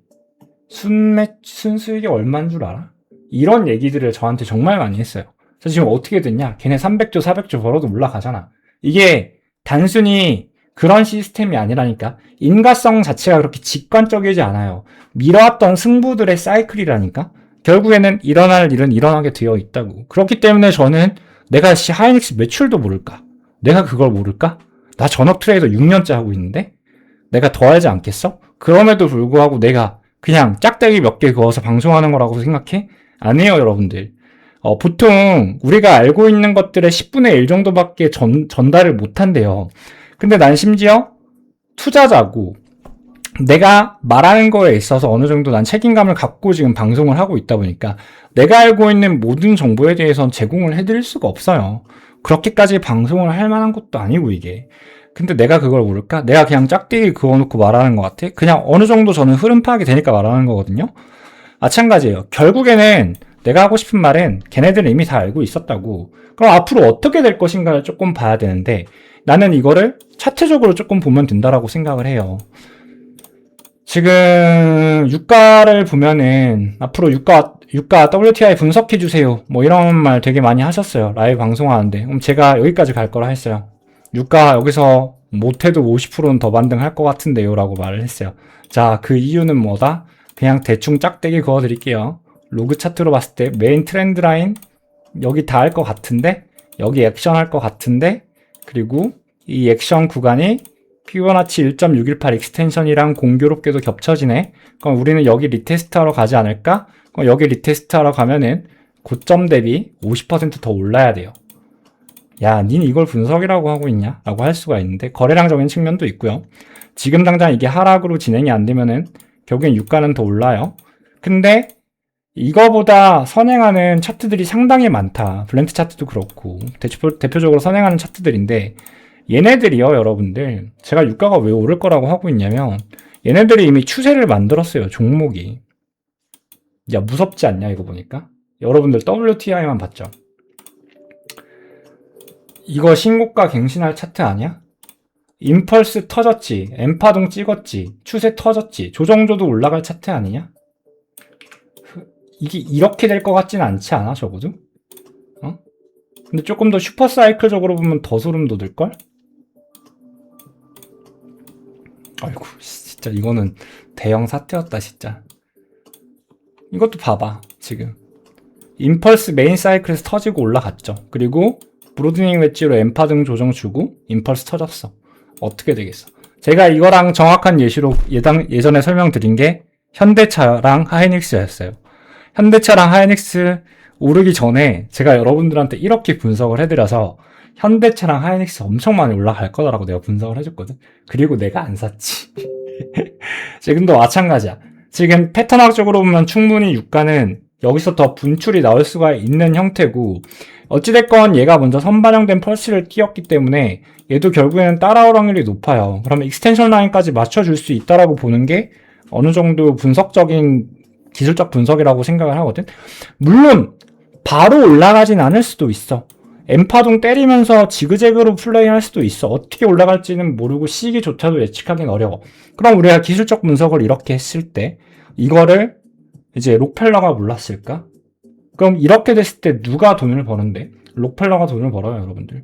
순수익이 얼마인 줄 알아? 이런 얘기들을 저한테 정말 많이 했어요. 그래서 지금 어떻게 됐냐? 걔네 300조 400조 벌어도 올라가잖아. 이게 단순히 그런 시스템이 아니라니까. 인가성 자체가 그렇게 직관적이지 않아요. 미뤄왔던 승부들의 사이클이라니까. 결국에는 일어날 일은 일어나게 되어 있다고. 그렇기 때문에 저는 내가 하이닉스 매출도 모를까? 내가 그걸 모를까? 나 전업 트레이더 6년째 하고 있는데 내가 더 하지 않겠어? 그럼에도 불구하고 내가 그냥 짝대기 몇 개 그어서 방송하는 거라고 생각해? 아니에요, 여러분들. 보통 우리가 알고 있는 것들의 10분의 1 정도밖에 전달을 못한대요. 근데 난 심지어 투자자고 내가 말하는 거에 있어서 어느 정도 난 책임감을 갖고 지금 방송을 하고 있다 보니까 내가 알고 있는 모든 정보에 대해서는 제공을 해드릴 수가 없어요. 그렇게까지 방송을 할 만한 것도 아니고 이게. 근데 내가 그걸 모를까? 내가 그냥 짝대기 그어놓고 말하는 것 같아? 그냥 어느 정도 저는 흐름 파악이 되니까 말하는 거거든요? 마찬가지예요. 결국에는 내가 하고 싶은 말은 걔네들은 이미 다 알고 있었다고. 그럼 앞으로 어떻게 될 것인가를 조금 봐야 되는데 나는 이거를 차트적으로 조금 보면 된다라고 생각을 해요. 지금 유가를 보면은 앞으로 유가 WTI 분석해 주세요. 뭐 이런 말 되게 많이 하셨어요. 라이브 방송하는데. 그럼 제가 여기까지 갈 거라 했어요. 유가 여기서 못해도 50%는 더 반등할 것 같은데요 라고 말을 했어요. 자, 그 이유는 뭐다? 그냥 대충 짝대기 그어 드릴게요. 로그 차트로 봤을 때 메인 트렌드 라인 여기 닿을 것 같은데 여기 액션 할 것 같은데 그리고 이 액션 구간이 피보나치 1.618 익스텐션이랑 공교롭게도 겹쳐지네. 그럼 우리는 여기 리테스트 하러 가지 않을까? 그럼 여기 리테스트 하러 가면은 고점 대비 50% 더 올라야 돼요. 야, 닌 이걸 분석이라고 하고 있냐? 라고 할 수가 있는데 거래량적인 측면도 있고요. 지금 당장 이게 하락으로 진행이 안 되면은 결국엔 유가는 더 올라요. 근데 이거보다 선행하는 차트들이 상당히 많다. 블렌트 차트도 그렇고 대표적으로 선행하는 차트들인데 얘네들이요, 여러분들. 제가 유가가 왜 오를 거라고 하고 있냐면 얘네들이 이미 추세를 만들었어요, 종목이. 야, 무섭지 않냐, 이거 보니까? 여러분들 WTI만 봤죠? 이거 신고가 갱신할 차트 아니야? 임펄스 터졌지, 엠파동 찍었지, 추세 터졌지, 조정조도 올라갈 차트 아니냐? 이게 이렇게 될 것 같진 않지 않아, 적어도? 근데 조금 더 슈퍼사이클적으로 보면 더 소름 돋을걸? 아이고, 진짜 이거는 대형 사태였다, 진짜. 이것도 봐봐, 지금. 임펄스 메인 사이클에서 터지고 올라갔죠. 그리고 브로드닝 웨지로 엠파등 조정 주고 임펄스 터졌어. 어떻게 되겠어? 제가 이거랑 정확한 예시로 예전에 설명드린 게 현대차랑 하이닉스였어요. 현대차랑 하이닉스 오르기 전에 제가 여러분들한테 이렇게 분석을 해드려서 현대차랑 하이닉스 엄청 많이 올라갈 거다라고 내가 분석을 해줬거든. 그리고 내가 안 샀지. 지금도 마찬가지야. 지금 패턴학적으로 보면 충분히 유가는 여기서 더 분출이 나올 수가 있는 형태고 어찌됐건 얘가 먼저 선반영된 펄스를 띄웠기 때문에 얘도 결국에는 따라올 확률이 높아요. 그러면 익스텐션 라인까지 맞춰줄 수 있다라고 보는 게 어느 정도 분석적인 기술적 분석이라고 생각을 하거든. 물론 바로 올라가진 않을 수도 있어. N파동 때리면서 지그재그로 플레이할 수도 있어. 어떻게 올라갈지는 모르고 시기조차도 예측하기는 어려워. 그럼 우리가 기술적 분석을 이렇게 했을 때 이거를 이제 록펠러가 몰랐을까? 그럼 이렇게 됐을 때 누가 돈을 버는데? 록펠러가 돈을 벌어요, 여러분들.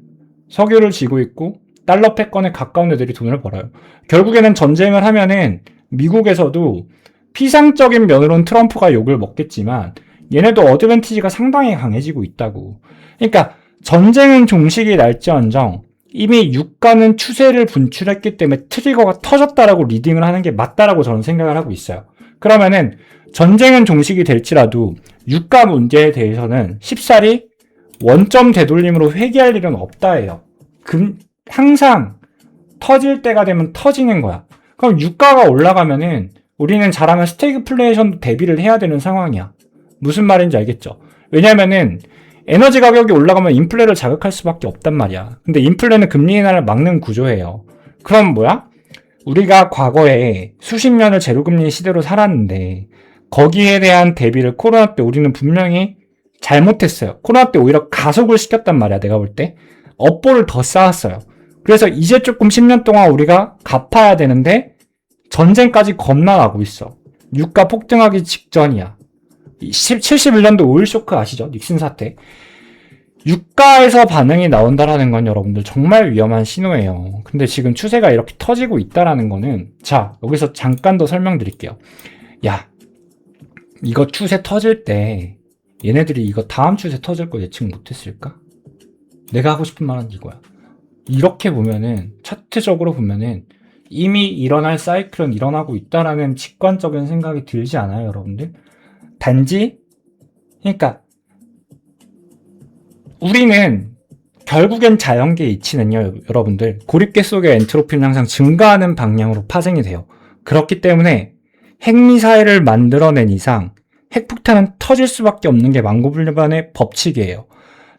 석유를 쥐고 있고 달러 패권에 가까운 애들이 돈을 벌어요. 결국에는 전쟁을 하면은 미국에서도 피상적인 면으로는 트럼프가 욕을 먹겠지만 얘네도 어드밴티지가 상당히 강해지고 있다고. 그러니까 전쟁은 종식이 날지언정 이미 유가는 추세를 분출했기 때문에 트리거가 터졌다라고 리딩을 하는 게 맞다라고 저는 생각을 하고 있어요. 그러면은 전쟁은 종식이 될지라도 유가 문제에 대해서는 쉽사리 원점 되돌림으로 회귀할 일은 없다예요. 항상 터질 때가 되면 터지는 거야. 그럼 유가가 올라가면은 우리는 잘하면 스태그플레이션도 대비를 해야 되는 상황이야. 무슨 말인지 알겠죠? 왜냐면은 에너지 가격이 올라가면 인플레를 자극할 수밖에 없단 말이야. 근데 인플레는 금리 인하를 막는 구조예요. 그럼 뭐야? 우리가 과거에 수십 년을 제로금리 시대로 살았는데 거기에 대한 대비를 코로나 때 우리는 분명히 잘못했어요. 코로나 때 오히려 가속을 시켰단 말이야, 내가 볼 때. 업보를 더 쌓았어요. 그래서 이제 조금 10년 동안 우리가 갚아야 되는데 전쟁까지 겁나 가고 있어. 유가 폭등하기 직전이야. 71년도 오일 쇼크 아시죠? 닉슨 사태. 유가에서 반응이 나온다라는 건 여러분들 정말 위험한 신호예요. 근데 지금 추세가 이렇게 터지고 있다라는 거는, 자, 여기서 잠깐 더 설명드릴게요. 야, 이거 추세 터질 때 얘네들이 이거 다음 추세 터질 거 예측 못했을까? 내가 하고 싶은 말은 이거야. 이렇게 보면은, 차트적으로 보면은 이미 일어날 사이클은 일어나고 있다라는 직관적인 생각이 들지 않아요, 여러분들? 단지, 그러니까 우리는 결국엔 자연계의 이치는요, 여러분들, 고립계 속의 엔트로피는 항상 증가하는 방향으로 파생이 돼요. 그렇기 때문에 핵미사일을 만들어낸 이상 핵폭탄은 터질 수밖에 없는 게 만고불변의 법칙이에요.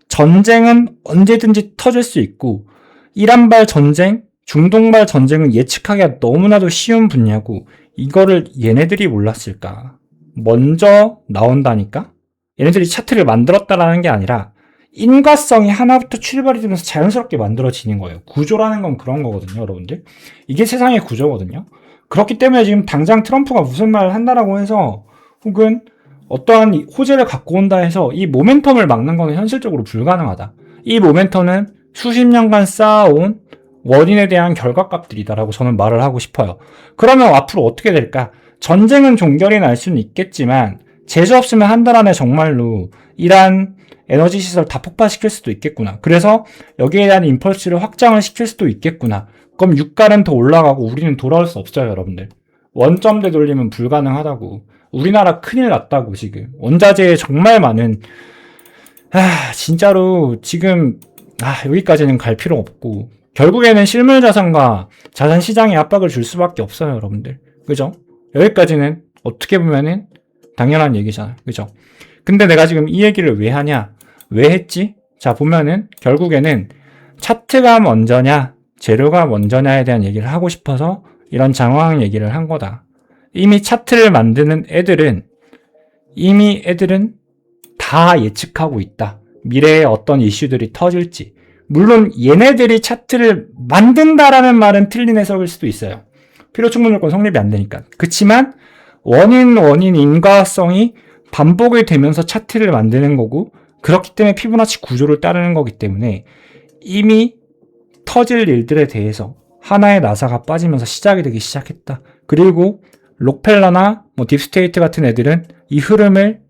전쟁은 언제든지 터질 수 있고, 이란발 전쟁, 중동발 전쟁은 예측하기가 너무나도 쉬운 분야고, 이거를 얘네들이 몰랐을까? 먼저 나온다니까? 얘네들이 차트를 만들었다라는 게 아니라 인과성이 하나부터 출발이 되면서 자연스럽게 만들어지는 거예요. 구조라는 건 그런 거거든요, 여러분들. 이게 세상의 구조거든요. 그렇기 때문에 지금 당장 트럼프가 무슨 말을 한다라고 해서 혹은 어떠한 호재를 갖고 온다 해서 이 모멘텀을 막는 거는 현실적으로 불가능하다. 이 모멘텀은 수십 년간 쌓아온 원인에 대한 결과값들이다라고 저는 말을 하고 싶어요. 그러면 앞으로 어떻게 될까? 전쟁은 종결이 날 수는 있겠지만 제재 없으면 한 달 안에 정말로 이란 에너지 시설 다 폭파시킬 수도 있겠구나. 그래서 여기에 대한 임펄스를 확장을 시킬 수도 있겠구나. 그럼 유가는 더 올라가고 우리는 돌아올 수 없어요, 여러분들. 원점 되돌림은 불가능하다고. 우리나라 큰일 났다고, 지금. 원자재에 정말 많은, 진짜로 지금, 여기까지는 갈 필요 없고, 결국에는 실물 자산과 자산 시장에 압박을 줄 수밖에 없어요, 여러분들. 그죠? 여기까지는 어떻게 보면은 당연한 얘기잖아요. 그죠? 근데 내가 지금 이 얘기를 왜 하냐? 왜 했지? 자, 보면은 결국에는 차트가 먼저냐, 재료가 먼저냐에 대한 얘기를 하고 싶어서 이런 장황 얘기를 한 거다. 이미 차트를 만드는 애들은 다 예측하고 있다. 미래에 어떤 이슈들이 터질지. 물론 얘네들이 차트를 만든다라는 말은 틀린 해석일 수도 있어요. 필요충분 요건 성립이 안 되니까. 그치만 원인 인과성이 반복이 되면서 차트를 만드는 거고, 그렇기 때문에 피보나치 구조를 따르는 거기 때문에 이미 터질 일들에 대해서 하나의 나사가 빠지면서 시작이 되기 시작했다. 그리고 록펠러나 딥스테이트 같은 애들은 이 흐름을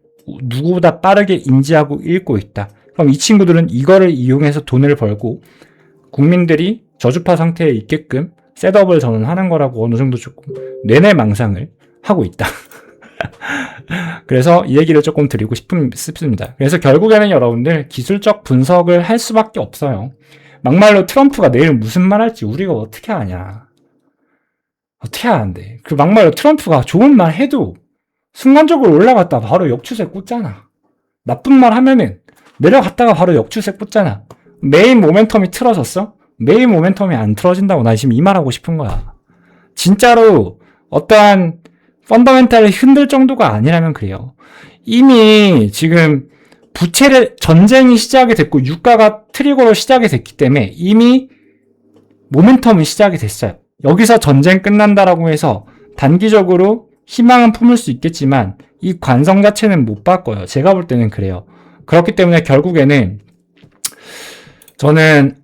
누구보다 빠르게 인지하고 읽고 있다. 그럼 이 친구들은 이거를 이용해서 돈을 벌고 국민들이 저주파 상태에 있게끔 셋업을 저는 하는 거라고 어느 정도 조금 뇌내망상을 하고 있다. 그래서 이 얘기를 조금 드리고 싶습니다. 그래서 결국에는 여러분들 기술적 분석을 할 수밖에 없어요. 막말로 트럼프가 내일 무슨 말 할지 우리가 어떻게 아냐. 어떻게 아는데. 그 막말로 트럼프가 좋은 말 해도 순간적으로 올라갔다 바로 역추세 꽂잖아. 나쁜 말 하면은 내려갔다가 바로 역추세 꽂잖아. 메인 모멘텀이 틀어졌어? 메인 모멘텀이 안 틀어진다고 나 지금 이 말하고 싶은 거야. 진짜로 어떠한 펀더멘탈을 흔들 정도가 아니라면 그래요. 이미 지금 전쟁이 시작이 됐고 유가가 트리거로 시작이 됐기 때문에 이미 모멘텀은 시작이 됐어요. 여기서 전쟁 끝난다라고 해서 단기적으로 희망은 품을 수 있겠지만 이 관성 자체는 못 바꿔요. 제가 볼 때는 그래요. 그렇기 때문에 결국에는 저는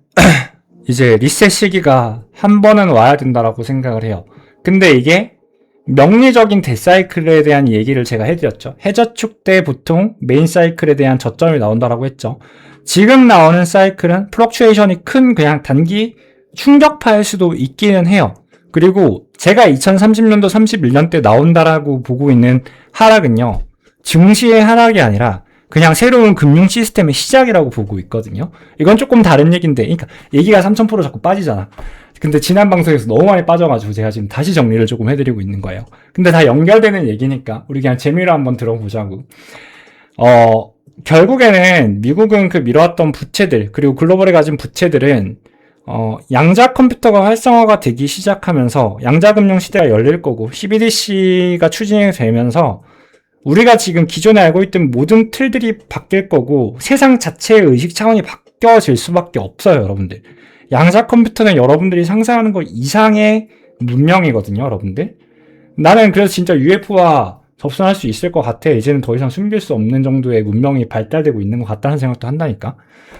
이제 리셋 시기가 한 번은 와야 된다라고 생각을 해요. 근데 이게 명리적인 데사이클에 대한 얘기를 제가 해드렸죠. 해저축 때 보통 메인 사이클에 대한 저점이 나온다라고 했죠. 지금 나오는 사이클은 플럭추에이션이 큰 그냥 단기 충격파일 수도 있기는 해요. 그리고 제가 2030년도 31년 때 나온다라고 보고 있는 하락은요. 증시의 하락이 아니라 그냥 새로운 금융 시스템의 시작이라고 보고 있거든요. 이건 조금 다른 얘기인데, 그러니까 얘기가 3000% 자꾸 빠지잖아. 근데 지난 방송에서 너무 많이 빠져가지고 제가 지금 다시 정리를 조금 해드리고 있는 거예요. 근데 다 연결되는 얘기니까 우리 그냥 재미로 한번 들어보자고. 결국에는 미국은 그 미뤄왔던 부채들, 그리고 글로벌에 가진 부채들은 양자 컴퓨터가 활성화가 되기 시작하면서 양자금융 시대가 열릴 거고 CBDC가 추진이 되면서 우리가 지금 기존에 알고 있던 모든 틀들이 바뀔 거고 세상 자체의 의식 차원이 바뀌어질 수밖에 없어요, 여러분들. 양자 컴퓨터는 여러분들이 상상하는 것 이상의 문명이거든요, 여러분들. 나는 그래서 진짜 UFO와 접선할 수 있을 것 같아. 이제는 더 이상 숨길 수 없는 정도의 문명이 발달되고 있는 것 같다는 생각도 한다니까.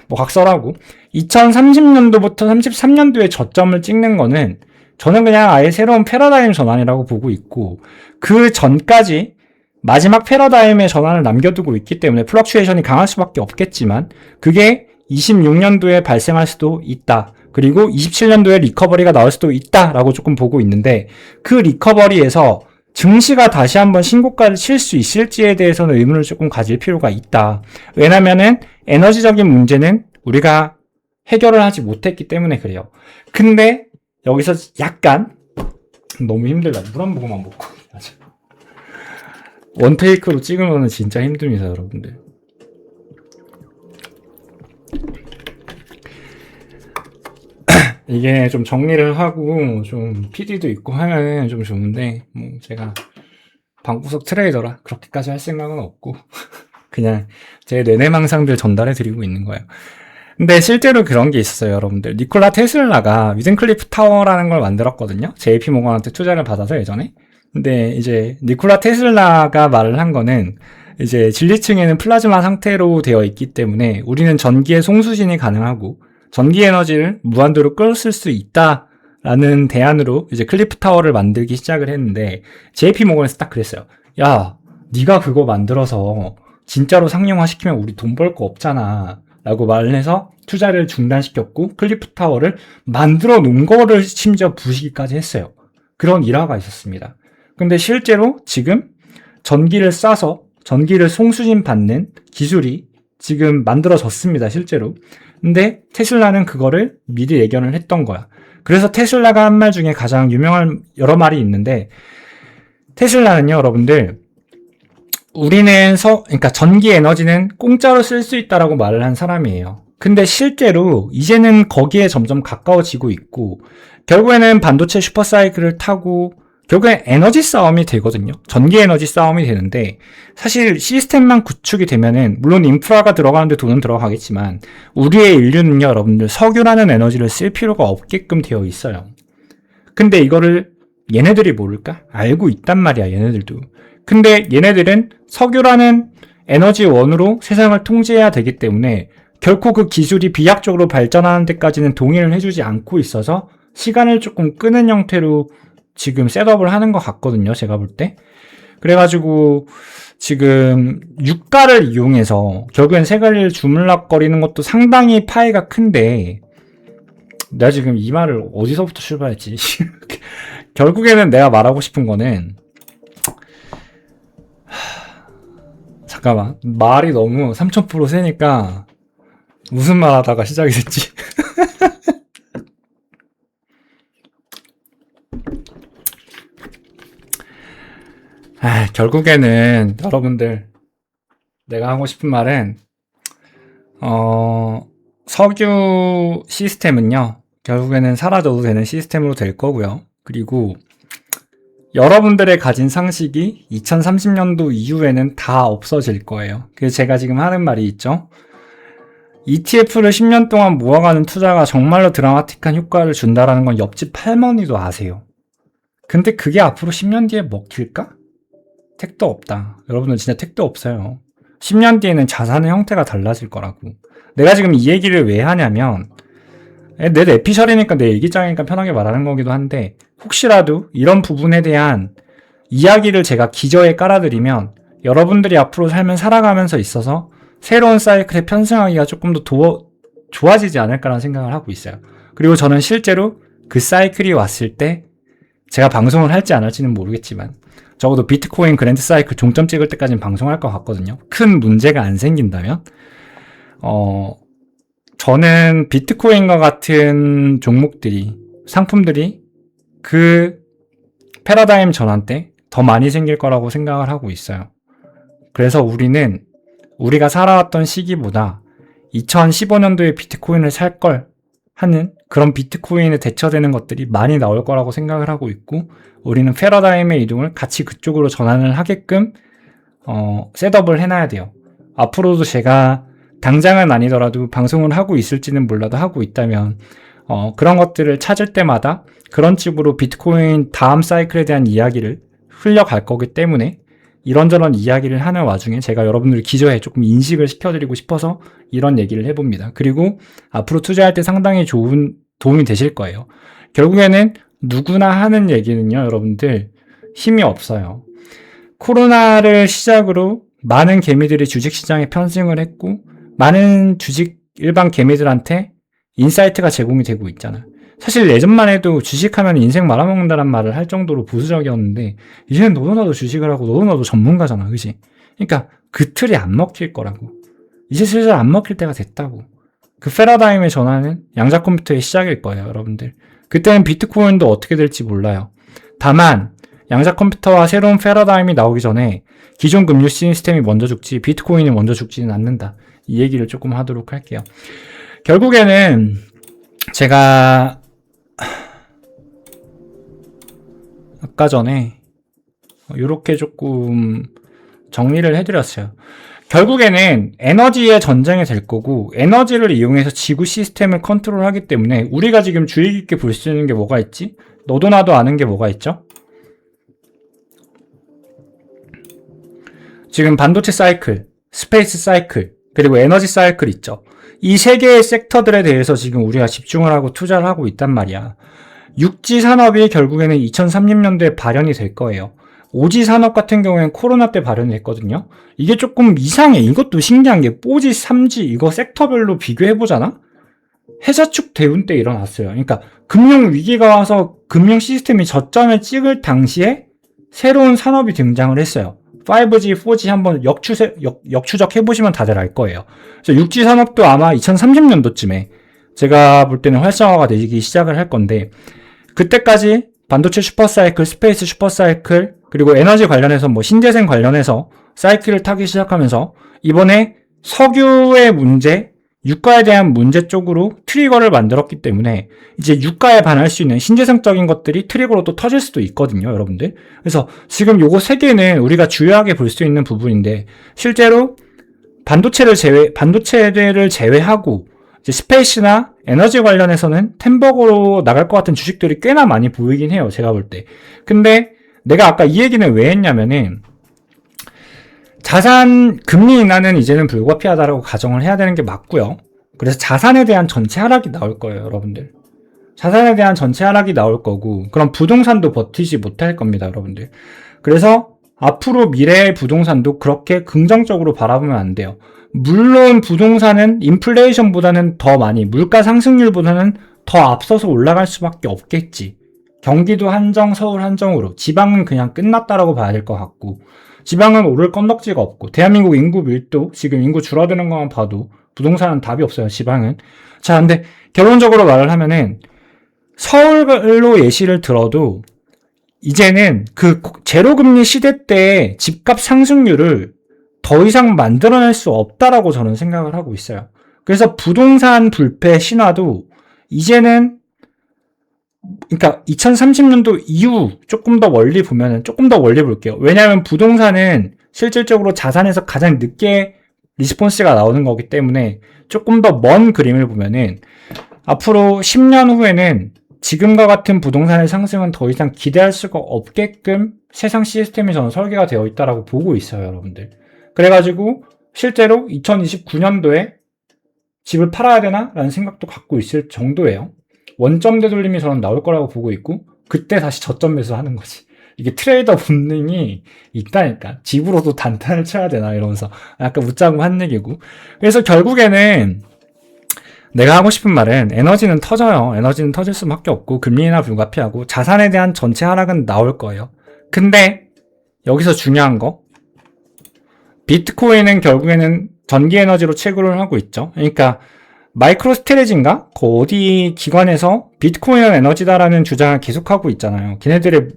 뭐 각설하고 2030년도부터 33년도에 저점을 찍는 거는 저는 그냥 아예 새로운 패러다임 전환이라고 보고 있고 그 전까지 마지막 패러다임의 전환을 남겨두고 있기 때문에 플럭추에이션이 강할 수밖에 없겠지만 그게 26년도에 발생할 수도 있다. 그리고 27년도에 리커버리가 나올 수도 있다라고 조금 보고 있는데 그 리커버리에서 증시가 다시 한번 신고가를 칠 수 있을지에 대해서는 의문을 조금 가질 필요가 있다. 왜냐면은 에너지적인 문제는 우리가 해결을 하지 못했기 때문에 그래요. 근데 여기서 약간 너무 힘들다. 물 한 모금만 먹고 원테이크로 찍으면 진짜 힘듭니다, 여러분들. 이게 좀 정리를 하고 좀 PD도 있고 하면 좀 좋은데 뭐 제가 방구석 트레이더라 그렇게까지 할 생각은 없고 그냥 제 뇌내망상들 전달해 드리고 있는 거예요. 근데 실제로 그런 게 있었어요, 여러분들. 니콜라 테슬라가 위든클리프 타워라는 걸 만들었거든요. JP 모건한테 투자를 받아서 예전에. 근데 이제 니콜라 테슬라가 말을 한 거는 이제 진리층에는 플라즈마 상태로 되어 있기 때문에 우리는 전기의 송수신이 가능하고 전기 에너지를 무한대로 끌었을 수 있다라는 대안으로 이제 클리프 타워를 만들기 시작을 했는데 JP 모건에서 딱 그랬어요. 야, 네가 그거 만들어서 진짜로 상용화시키면 우리 돈 벌 거 없잖아. 라고 말을 해서 투자를 중단시켰고 클리프 타워를 만들어 놓은 거를 심지어 부수기까지 했어요. 그런 일화가 있었습니다. 근데 실제로 지금 전기를 쏴서 전기를 송수신 받는 기술이 지금 만들어졌습니다, 실제로. 근데 테슬라는 그거를 미리 예견을 했던 거야. 그래서 테슬라가 한 말 중에 가장 유명한 여러 말이 있는데 테슬라는요, 여러분들, 그러니까 전기 에너지는 공짜로 쓸 수 있다라고 말을 한 사람이에요. 근데 실제로 이제는 거기에 점점 가까워지고 있고 결국에는 반도체 슈퍼사이클을 타고 결국엔 에너지 싸움이 되거든요. 전기 에너지 싸움이 되는데 사실 시스템만 구축이 되면은 물론 인프라가 들어가는데 돈은 들어가겠지만 우리의 인류는요, 여러분들 석유라는 에너지를 쓸 필요가 없게끔 되어 있어요. 근데 이거를 얘네들이 모를까? 알고 있단 말이야, 얘네들도. 근데 얘네들은 석유라는 에너지원으로 세상을 통제해야 되기 때문에 결코 그 기술이 비약적으로 발전하는 데까지는 동의를 해주지 않고 있어서 시간을 조금 끄는 형태로 지금 셋업을 하는 것 같거든요, 제가 볼 때. 그래가지고 지금 유가를 이용해서 결국엔 세가리를 주물럭거리는 것도 상당히 파이가 큰데 내가 지금 이 말을 어디서부터 출발했지? 결국에는 내가 말하고 싶은 거는 잠깐만, 말이 너무 3000% 세니까 무슨 말 하다가 시작이 됐지? 결국에는 여러분들 내가 하고 싶은 말은 석유 시스템은요 결국에는 사라져도 되는 시스템으로 될 거고요. 그리고 여러분들의 가진 상식이 2030년도 이후에는 다 없어질 거예요. 그래서 제가 지금 하는 말이 있죠. ETF를 10년 동안 모아가는 투자가 정말로 드라마틱한 효과를 준다라는 건 옆집 할머니도 아세요. 근데 그게 앞으로 10년 뒤에 먹힐까? 택도 없다. 여러분들 진짜 택도 없어요. 10년 뒤에는 자산의 형태가 달라질 거라고. 내가 지금 이 얘기를 왜 하냐면 내 내피셜이니까 내 일기장이니까 편하게 말하는 거기도 한데 혹시라도 이런 부분에 대한 이야기를 제가 기저에 깔아드리면 여러분들이 앞으로 삶을 살아가면서 있어서 새로운 사이클에 편승하기가 조금 더 좋아지지 않을까라는 생각을 하고 있어요. 그리고 저는 실제로 그 사이클이 왔을 때 제가 방송을 할지 안 할지는 모르겠지만 적어도 비트코인 그랜드 사이클 종점 찍을 때까지는 방송할 것 같거든요. 큰 문제가 안 생긴다면 저는 비트코인과 같은 종목들이 상품들이 그 패러다임 전환 때 더 많이 생길 거라고 생각을 하고 있어요. 그래서 우리가 살아왔던 시기보다 2015년도에 비트코인을 살 걸 하는 그런 비트코인에 대처되는 것들이 많이 나올 거라고 생각을 하고 있고 우리는 패러다임의 이동을 같이 그쪽으로 전환을 하게끔 셋업을 해놔야 돼요. 앞으로도 제가 당장은 아니더라도 방송을 하고 있을지는 몰라도 하고 있다면 그런 것들을 찾을 때마다 그런 식으로 비트코인 다음 사이클에 대한 이야기를 흘려갈 거기 때문에 이런저런 이야기를 하는 와중에 제가 여러분들 기저에 조금 인식을 시켜드리고 싶어서 이런 얘기를 해봅니다. 그리고 앞으로 투자할 때 상당히 좋은 도움이 되실 거예요. 결국에는 누구나 하는 얘기는요, 여러분들 힘이 없어요. 코로나를 시작으로 많은 개미들이 주식시장에 편승을 했고 많은 일반 개미들한테 인사이트가 제공이 되고 있잖아요. 사실 예전만 해도 주식하면 인생 말아먹는다는 말을 할 정도로 보수적이었는데 이제는 너도 나도 주식을 하고 너도 나도 전문가잖아, 그지? 그러니까 그 틀이 안 먹힐 거라고. 이제 슬슬 안 먹힐 때가 됐다고. 그 패러다임의 전환은 양자 컴퓨터의 시작일 거예요, 여러분들. 그때는 비트코인도 어떻게 될지 몰라요. 다만 양자 컴퓨터와 새로운 패러다임이 나오기 전에 기존 금융 시스템이 먼저 죽지 비트코인이 먼저 죽지는 않는다. 이 얘기를 조금 하도록 할게요. 결국에는 제가 아까 전에 이렇게 조금 정리를 해드렸어요. 결국에는 에너지의 전쟁이 될 거고 에너지를 이용해서 지구 시스템을 컨트롤하기 때문에 우리가 지금 주의 깊게 볼 수 있는 게 뭐가 있지? 너도 나도 아는 게 뭐가 있죠? 지금 반도체 사이클, 스페이스 사이클, 그리고 에너지 사이클 있죠. 이 세 개의 섹터들에 대해서 지금 우리가 집중을 하고 투자를 하고 있단 말이야. 6지 산업이 결국에는 2030년도에 발현이 될 거예요. 5지 산업 같은 경우에는 코로나 때 발현이 됐거든요. 이게 조금 이상해. 이것도 신기한 게 4지, 3지 이거 섹터별로 비교해보잖아? 해자축 대운 때 일어났어요. 그러니까 금융 위기가 와서 금융 시스템이 저점을 찍을 당시에 새로운 산업이 등장을 했어요. 5G, 4G 한번 역추적 해보시면 다들 알 거예요. 그래서 6G 산업도 아마 2030년도쯤에 제가 볼 때는 활성화가 되기 시작을 할 건데 그때까지 반도체 슈퍼사이클, 스페이스 슈퍼사이클, 그리고 에너지 관련해서 뭐 신재생 관련해서 사이클을 타기 시작하면서 이번에 석유의 문제, 유가에 대한 문제 쪽으로 트리거를 만들었기 때문에 이제 유가에 반할 수 있는 신재생적인 것들이 트리거로 또 터질 수도 있거든요, 여러분들. 그래서 지금 요거 세 개는 우리가 주요하게 볼 수 있는 부분인데 실제로 반도체를 제외하고 이제 스페이스나 에너지 관련해서는 템버거로 나갈 것 같은 주식들이 꽤나 많이 보이긴 해요, 제가 볼 때. 근데 내가 아까 이 얘기는 왜 했냐면은 자산 금리 인하는 이제는 불가피하다라고 가정을 해야 되는 게 맞고요. 그래서 자산에 대한 전체 하락이 나올 거예요, 여러분들. 자산에 대한 전체 하락이 나올 거고 그럼 부동산도 버티지 못할 겁니다, 여러분들. 그래서 앞으로 미래의 부동산도 그렇게 긍정적으로 바라보면 안 돼요. 물론 부동산은 인플레이션보다는 더 많이, 물가 상승률보다는 더 앞서서 올라갈 수밖에 없겠지. 경기도 한정, 서울 한정으로. 지방은 그냥 끝났다라고 봐야 될 것 같고 지방은 오를 건덕지가 없고 대한민국 인구 밀도, 지금 인구 줄어드는 것만 봐도 부동산은 답이 없어요, 지방은. 자, 근데 결론적으로 말을 하면은 서울로 예시를 들어도 이제는 그 제로금리 시대 때 집값 상승률을 더 이상 만들어낼 수 없다라고 저는 생각을 하고 있어요. 그래서 부동산 불패 신화도 이제는 그러니까 2030년도 이후 조금 더 멀리 보면은 조금 더 멀리 볼게요. 왜냐하면 부동산은 실질적으로 자산에서 가장 늦게 리스폰스가 나오는 거기 때문에 조금 더 먼 그림을 보면은 앞으로 10년 후에는 지금과 같은 부동산의 상승은 더 이상 기대할 수가 없게끔 세상 시스템이 저는 설계가 되어 있다라고 보고 있어요, 여러분들. 그래가지고 실제로 2029년도에 집을 팔아야 되나? 라는 생각도 갖고 있을 정도예요. 원점 되돌림이 저는 나올 거라고 보고 있고 그때 다시 저점 매수하는 거지. 이게 트레이더 본능이 있다니까. 집으로도 단타를 쳐야 되나 이러면서 약간 웃자고 한 얘기고. 그래서 결국에는 내가 하고 싶은 말은 에너지는 터져요. 에너지는 터질 수밖에 없고 금리나 불가피하고 자산에 대한 전체 하락은 나올 거예요. 근데 여기서 중요한 거 비트코인은 결국에는 전기 에너지로 채굴을 하고 있죠. 그러니까 마이크로스트레지인가? 그 어디 기관에서 비트코인은 에너지다라는 주장을 계속하고 있잖아요. 걔네들의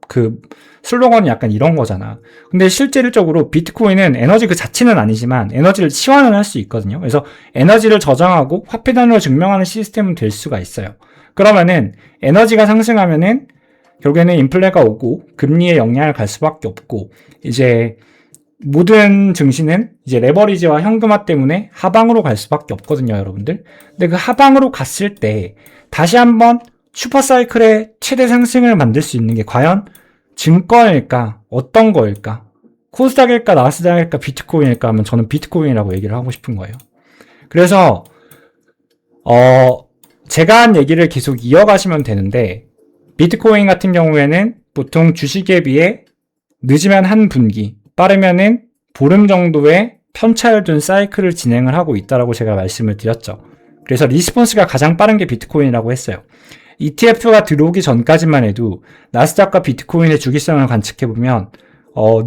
그 슬로건이 약간 이런 거잖아. 근데 실질적으로 비트코인은 에너지 그 자체는 아니지만 에너지를 치환을 할 수 있거든요. 그래서 에너지를 저장하고 화폐 단위로 증명하는 시스템은 될 수가 있어요. 그러면은 에너지가 상승하면은 결국에는 인플레가 오고 금리에 영향을 갈 수밖에 없고 이제 모든 증시는 이제 레버리지와 현금화 때문에 하방으로 갈 수밖에 없거든요, 여러분들. 근데 그 하방으로 갔을 때 다시 한번 슈퍼사이클의 최대 상승을 만들 수 있는 게 과연 증권일까? 어떤 거일까? 코스닥일까? 나스닥일까? 비트코인일까? 하면 저는 비트코인이라고 얘기를 하고 싶은 거예요. 그래서 제가 한 얘기를 계속 이어가시면 되는데 비트코인 같은 경우에는 보통 주식에 비해 늦으면 한 분기, 빠르면은 보름 정도의 편차를 둔 사이클을 진행을 하고 있다라고 제가 말씀을 드렸죠. 그래서 리스폰스가 가장 빠른 게 비트코인이라고 했어요. ETF가 들어오기 전까지만 해도 나스닥과 비트코인의 주기성을 관측해보면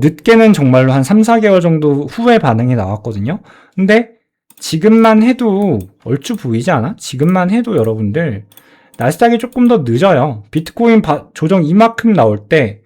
늦게는 정말로 한 3, 4개월 정도 후에 반응이 나왔거든요. 근데 지금만 해도 얼추 보이지 않아? 지금만 해도 여러분들 나스닥이 조금 더 늦어요. 비트코인 조정 이만큼 나올 때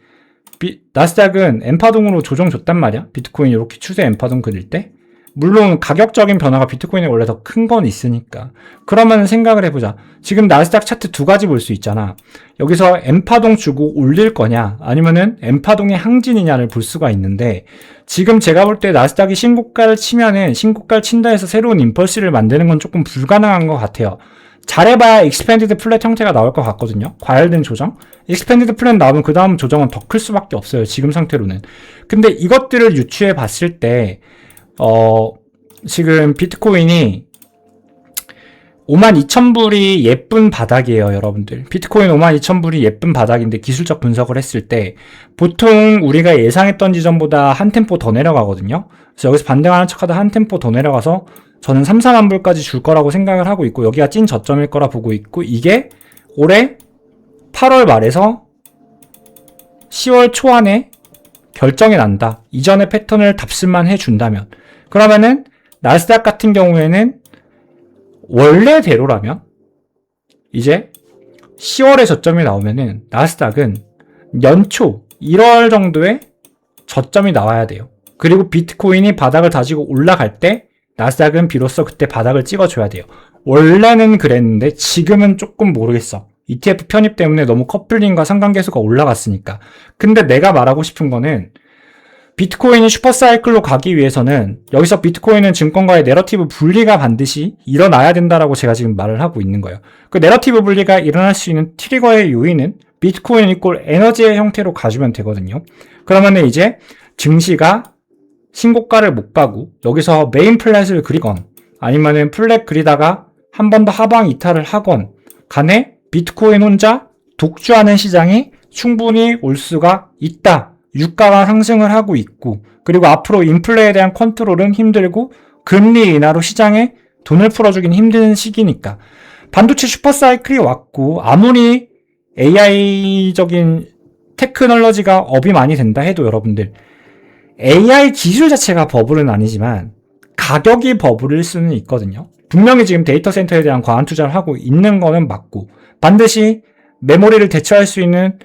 나스닥은 엠파동으로 조정 줬단 말이야. 비트코인 이렇게 추세 엠파동 그릴 때. 물론 가격적인 변화가 비트코인이 원래 더 큰 건 있으니까. 그러면 생각을 해보자. 지금 나스닥 차트 두 가지 볼 수 있잖아. 여기서 엠파동 주고 올릴 거냐 아니면은 엠파동의 항진이냐를 볼 수가 있는데 지금 제가 볼 때 나스닥이 신고가를 치면은 신고가를 친다 해서 새로운 임펄스를 만드는 건 조금 불가능한 것 같아요. 잘해봐야 익스펜디드 플랫 형태가 나올 것 같거든요. 과열된 조정. 익스펜디드 플랫 나오면 그 다음 조정은 더 클 수밖에 없어요. 지금 상태로는. 근데 이것들을 유추해 봤을 때 지금 비트코인이 52,000불이 예쁜 바닥이에요, 여러분들. 비트코인 52,000불이 예쁜 바닥인데 기술적 분석을 했을 때 보통 우리가 예상했던 지점보다 한 템포 더 내려가거든요. 그래서 여기서 반등하는 척하다 한 템포 더 내려가서 저는 3, 4만 불까지 줄 거라고 생각을 하고 있고 여기가 찐 저점일 거라 보고 있고 이게 올해 8월 말에서 10월 초안에 결정이 난다. 이전의 패턴을 답습만 해준다면 그러면은 나스닥 같은 경우에는 원래대로라면 이제 10월에 저점이 나오면은 나스닥은 연초 1월 정도에 저점이 나와야 돼요. 그리고 비트코인이 바닥을 다지고 올라갈 때 나스닥은 비로소 그때 바닥을 찍어줘야 돼요. 원래는 그랬는데 지금은 조금 모르겠어. ETF 편입 때문에 너무 커플링과 상관계수가 올라갔으니까. 근데 내가 말하고 싶은 거는 비트코인이 슈퍼사이클로 가기 위해서는 여기서 비트코인은 증권과의 내러티브 분리가 반드시 일어나야 된다라고 제가 지금 말을 하고 있는 거예요. 그 내러티브 분리가 일어날 수 있는 트리거의 요인은 비트코인 이꼴 에너지의 형태로 가주면 되거든요. 그러면 이제 증시가 신고가를 못 가고 여기서 메인 플랫을 그리건 아니면은 플랫 그리다가 한 번 더 하방 이탈을 하건 간에 비트코인 혼자 독주하는 시장이 충분히 올 수가 있다. 유가가 상승을 하고 있고 그리고 앞으로 인플레에 대한 컨트롤은 힘들고 금리 인하로 시장에 돈을 풀어주긴 힘든 시기니까 반도체 슈퍼사이클이 왔고 아무리 AI적인 테크놀로지가 업이 많이 된다 해도 여러분들 AI 기술 자체가 버블은 아니지만 가격이 버블일 수는 있거든요. 분명히 지금 데이터 센터에 대한 과한 투자를 하고 있는 거는 맞고 반드시 메모리를 대처할 수 있는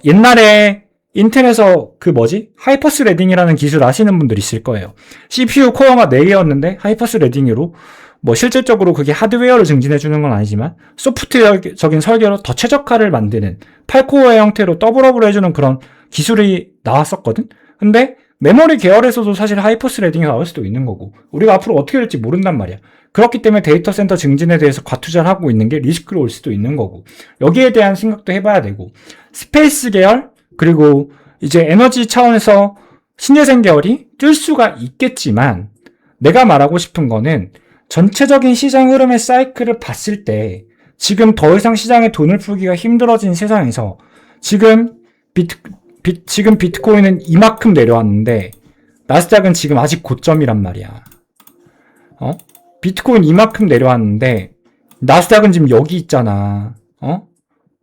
옛날에 인텔에서 하이퍼스 레딩이라는 기술 아시는 분들 있을 거예요. CPU 코어가 4개였는데 하이퍼스 레딩으로 뭐 실질적으로 그게 하드웨어를 증진해주는 건 아니지만 소프트웨어적인 설계로 더 최적화를 만드는 8코어의 형태로 더블업을 해주는 그런 기술이 나왔었거든? 근데 메모리 계열에서도 사실 하이퍼스레딩이 나올 수도 있는 거고 우리가 앞으로 어떻게 될지 모른단 말이야. 그렇기 때문에 데이터 센터 증진에 대해서 과투자를 하고 있는 게 리스크로 올 수도 있는 거고 여기에 대한 생각도 해봐야 되고 스페이스 계열 그리고 이제 에너지 차원에서 신재생 계열이 뜰 수가 있겠지만 내가 말하고 싶은 거는 전체적인 시장 흐름의 사이클을 봤을 때 지금 더 이상 시장에 돈을 풀기가 힘들어진 세상에서 지금 비트코인은 이만큼 내려왔는데 나스닥은 지금 아직 고점이란 말이야. 비트코인 이만큼 내려왔는데 나스닥은 지금 여기 있잖아.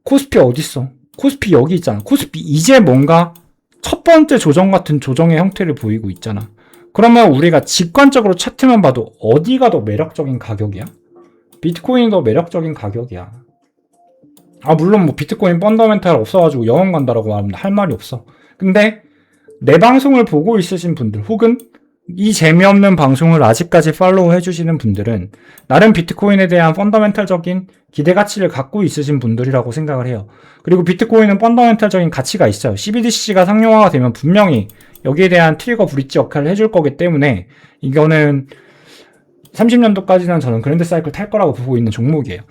코스피 어딨어? 코스피 여기 있잖아. 코스피 이제 뭔가 첫 번째 조정 같은 조정의 형태를 보이고 있잖아. 그러면 우리가 직관적으로 차트만 봐도 어디가 더 매력적인 가격이야? 비트코인이 더 매력적인 가격이야. 물론 뭐 비트코인 펀더멘탈 없어가지고 영원 간다라고 말하면 할 말이 없어. 근데 내 방송을 보고 있으신 분들 혹은 이 재미없는 방송을 아직까지 팔로우 해주시는 분들은 나름 비트코인에 대한 펀더멘탈적인 기대 가치를 갖고 있으신 분들이라고 생각을 해요. 그리고 비트코인은 펀더멘탈적인 가치가 있어요. CBDC가 상용화가 되면 분명히 여기에 대한 트리거 브릿지 역할을 해줄 거기 때문에 이거는 30년도까지는 저는 그랜드 사이클 탈 거라고 보고 있는 종목이에요.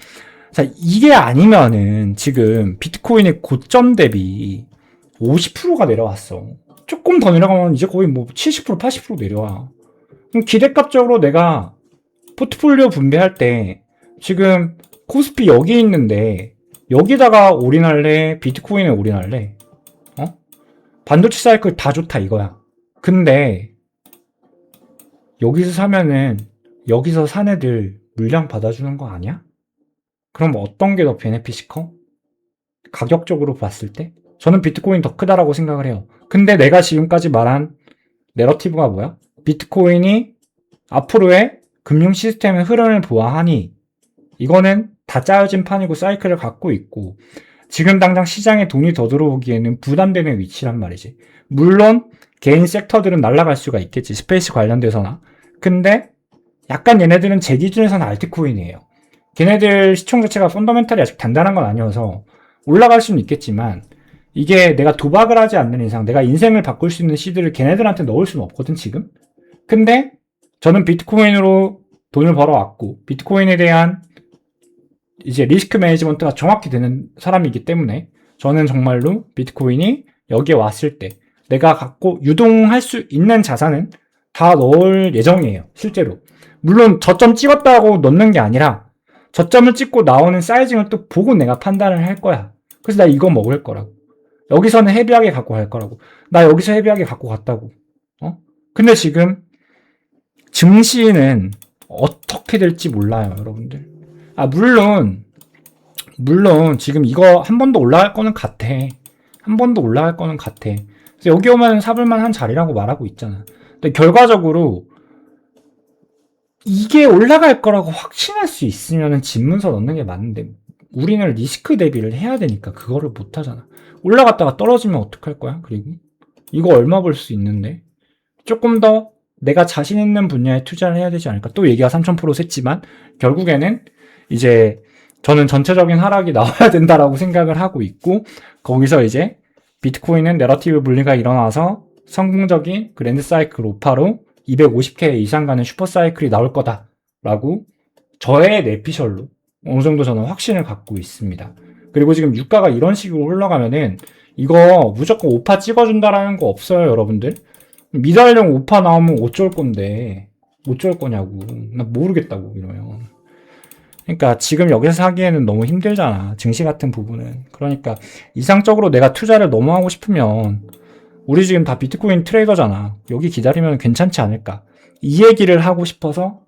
자, 이게 아니면은 지금 비트코인의 고점 대비 50%가 내려왔어. 조금 더 내려가면 이제 거의 뭐 70%, 80% 내려와. 그럼 기대값적으로 내가 포트폴리오 분배할 때 지금 코스피 여기 있는데 여기다가 올인할래? 비트코인에 올인할래? 반도체 사이클 다 좋다 이거야. 근데 여기서 사면은 여기서 산 애들 물량 받아주는 거 아니야? 그럼 어떤 게 더 베네핏이 커? 가격적으로 봤을 때? 저는 비트코인 더 크다라고 생각을 해요. 근데 내가 지금까지 말한 내러티브가 뭐야? 비트코인이 앞으로의 금융 시스템의 흐름을 보아하니 이거는 다 짜여진 판이고 사이클을 갖고 있고 지금 당장 시장에 돈이 더 들어오기에는 부담되는 위치란 말이지. 물론 개인 섹터들은 날아갈 수가 있겠지. 스페이스 관련돼서나. 근데 약간 얘네들은 제 기준에서는 알트코인이에요. 걔네들 시총 자체가 펀더멘탈이 아직 단단한 건 아니어서 올라갈 수는 있겠지만 이게 내가 도박을 하지 않는 이상 내가 인생을 바꿀 수 있는 시드를 걔네들한테 넣을 수는 없거든 지금. 근데 저는 비트코인으로 돈을 벌어왔고 비트코인에 대한 이제 리스크 매니지먼트가 정확히 되는 사람이기 때문에 저는 정말로 비트코인이 여기에 왔을 때 내가 갖고 유동할 수 있는 자산은 다 넣을 예정이에요. 실제로. 물론 저점 찍었다고 넣는 게 아니라 저점을 찍고 나오는 사이징을 또 보고 내가 판단을 할 거야. 그래서 나 이거 먹을 거라고. 여기서는 헤비하게 갖고 갈 거라고. 나 여기서 헤비하게 갖고 갔다고. 근데 지금 증시는 어떻게 될지 몰라요, 여러분들. 물론 지금 이거 한 번 더 올라갈 거는 같아. 한 번 더 올라갈 거는 같아. 그래서 여기 오면 사볼만한 자리라고 말하고 있잖아. 근데 결과적으로 이게 올라갈 거라고 확신할 수 있으면 집문서 넣는 게 맞는데 우리는 리스크 대비를 해야 되니까 그거를 못 하잖아. 올라갔다가 떨어지면 어떡할 거야? 그리고 이거 얼마 벌 수 있는데 조금 더 내가 자신 있는 분야에 투자를 해야 되지 않을까? 또 얘기가 3000% 샜지만 결국에는 이제 저는 전체적인 하락이 나와야 된다라고 생각을 하고 있고 거기서 이제 비트코인은 내러티브 분리가 일어나서 성공적인 그랜드 사이클 오파로 250K 이상 가는 슈퍼 사이클이 나올 거다라고 저의 내피셜로 어느 정도 저는 확신을 갖고 있습니다. 그리고 지금 유가가 이런 식으로 흘러가면은 이거 무조건 오파 찍어준다라는 거 없어요, 여러분들. 미달령 오파 나오면 어쩔 건데 어쩔 거냐고. 나 모르겠다고 이러면. 그러니까 지금 여기서 사기에는 너무 힘들잖아. 증시 같은 부분은. 그러니까 이상적으로 내가 투자를 너무 하고 싶으면 우리 지금 다 비트코인 트레이더잖아. 여기 기다리면 괜찮지 않을까. 이 얘기를 하고 싶어서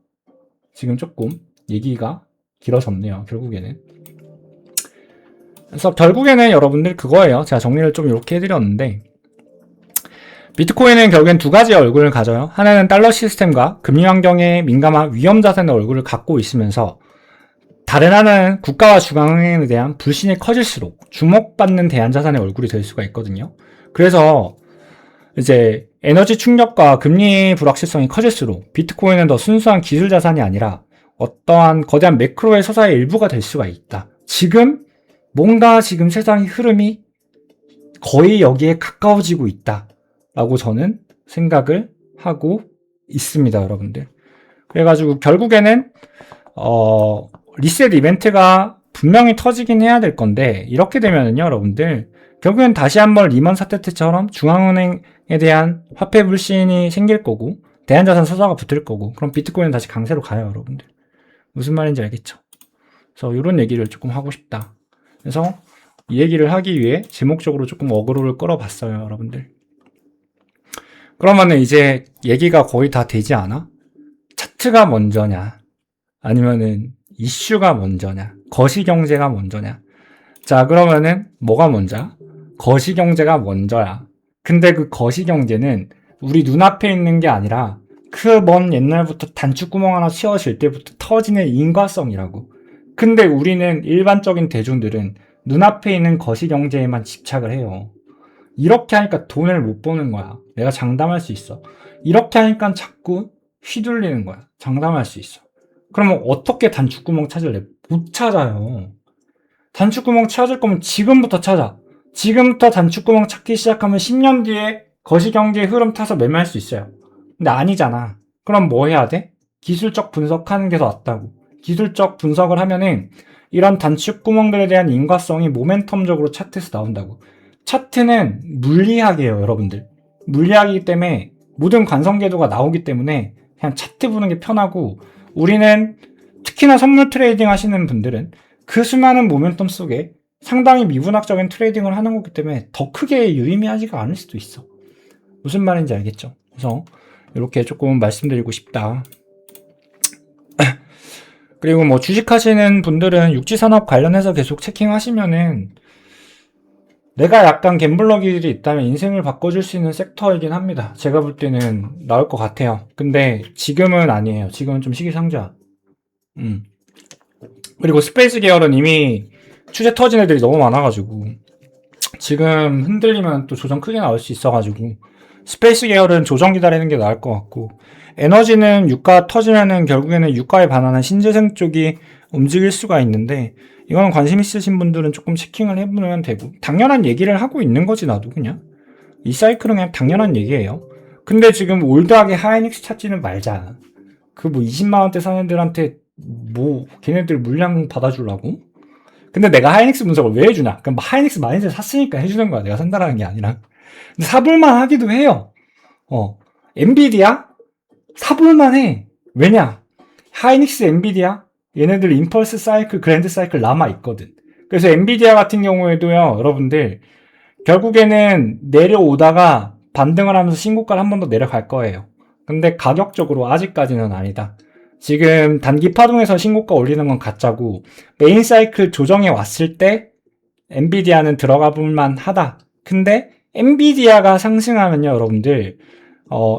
지금 조금 얘기가 길어졌네요. 결국에는. 그래서 결국에는 여러분들 그거예요. 제가 정리를 좀 이렇게 해드렸는데 비트코인은 결국엔 두 가지의 얼굴을 가져요. 하나는 달러 시스템과 금리 환경에 민감한 위험 자산의 얼굴을 갖고 있으면서 다른 하나는 국가와 중앙은행에 대한 불신이 커질수록 주목받는 대안자산의 얼굴이 될 수가 있거든요. 그래서 이제 에너지 충격과 금리 불확실성이 커질수록 비트코인은 더 순수한 기술 자산이 아니라 어떠한 거대한 매크로의 서사의 일부가 될 수가 있다. 뭔가 지금 세상의 흐름이 거의 여기에 가까워지고 있다. 라고 저는 생각을 하고 있습니다, 여러분들. 그래가지고 결국에는 리셋 이벤트가 분명히 터지긴 해야 될 건데, 이렇게 되면은요, 여러분들, 결국엔 다시 한번 리먼 사태 때처럼 중앙은행에 대한 화폐 불신이 생길 거고, 대한자산 서사가 붙을 거고, 그럼 비트코인은 다시 강세로 가요, 여러분들. 무슨 말인지 알겠죠? 그래서 이런 얘기를 조금 하고 싶다. 그래서 이 얘기를 하기 위해 제목적으로 조금 어그로를 끌어봤어요, 여러분들. 그러면은 이제 얘기가 거의 다 되지 않아? 차트가 먼저냐? 아니면은 이슈가 먼저냐? 거시경제가 먼저냐? 자, 그러면은 뭐가 먼저야? 거시경제가 먼저야. 근데 그 거시경제는 우리 눈앞에 있는 게 아니라 그 먼 옛날부터 단추구멍 하나 씌워질 때부터 터지는 인과성이라고. 근데 우리는 일반적인 대중들은 눈앞에 있는 거시경제에만 집착을 해요. 이렇게 하니까 돈을 못 버는 거야. 내가 장담할 수 있어. 이렇게 하니까 자꾸 휘둘리는 거야. 장담할 수 있어. 그러면 어떻게 단추구멍 찾을래? 못 찾아요. 단추구멍 찾을 거면 지금부터 찾아. 지금부터 단추구멍 찾기 시작하면 10년 뒤에 거시경제의 흐름 타서 매매할 수 있어요. 근데 아니잖아. 그럼 뭐 해야 돼? 기술적 분석하는 게 더 낫다고. 기술적 분석을 하면은 이런 단추구멍들에 대한 인과성이 모멘텀적으로 차트에서 나온다고. 차트는 물리학이에요, 여러분들. 물리학이기 때문에 모든 관성계도가 나오기 때문에 그냥 차트 보는 게 편하고, 우리는 특히나 선물 트레이딩 하시는 분들은 그 수많은 모멘텀 속에 상당히 미분학적인 트레이딩을 하는 거기 때문에 더 크게 유의미하지가 않을 수도 있어. 무슨 말인지 알겠죠? 그래서 이렇게 조금 말씀드리고 싶다. 그리고 뭐 주식하시는 분들은 육지산업 관련해서 계속 체킹하시면은 내가 약간 갬블러기들이 있다면 인생을 바꿔줄 수 있는 섹터이긴 합니다. 제가 볼 때는 나올 것 같아요. 근데 지금은 아니에요. 지금은 좀 시기상조야. 그리고 스페이스 계열은 이미 추세 터진 애들이 너무 많아가지고 지금 흔들리면 또 조정 크게 나올 수 있어가지고 스페이스 계열은 조정 기다리는 게 나을 것 같고, 에너지는 유가 터지면은 결국에는 유가에 반하는 신재생 쪽이 움직일 수가 있는데, 이거는 관심 있으신 분들은 조금 체킹을 해보면 되고, 당연한 얘기를 하고 있는 거지, 나도 그냥. 이 사이클은 그냥 당연한 얘기예요. 근데 지금 올드하게 하이닉스 찾지는 말자. 그 뭐 20만원대 사는 애들한테 뭐 걔네들 물량 받아주려고? 근데 내가 하이닉스 분석을 왜 해주냐? 그럼 하이닉스 많이 샀으니까 해주는 거야. 내가 산다라는 게 아니라. 근데 사볼만 하기도 해요. 엔비디아? 사볼만 해. 왜냐? 하이닉스, 엔비디아? 얘네들 임펄스 사이클, 그랜드 사이클 남아있거든. 그래서 엔비디아 같은 경우에도요, 여러분들, 결국에는 내려오다가 반등을 하면서 신고가를 한 번 더 내려갈 거예요. 근데 가격적으로 아직까지는 아니다. 지금 단기 파동에서 신고가 올리는 건 가짜고, 메인 사이클 조정에 왔을 때 엔비디아는 들어가 볼만 하다. 근데 엔비디아가 상승하면요, 여러분들,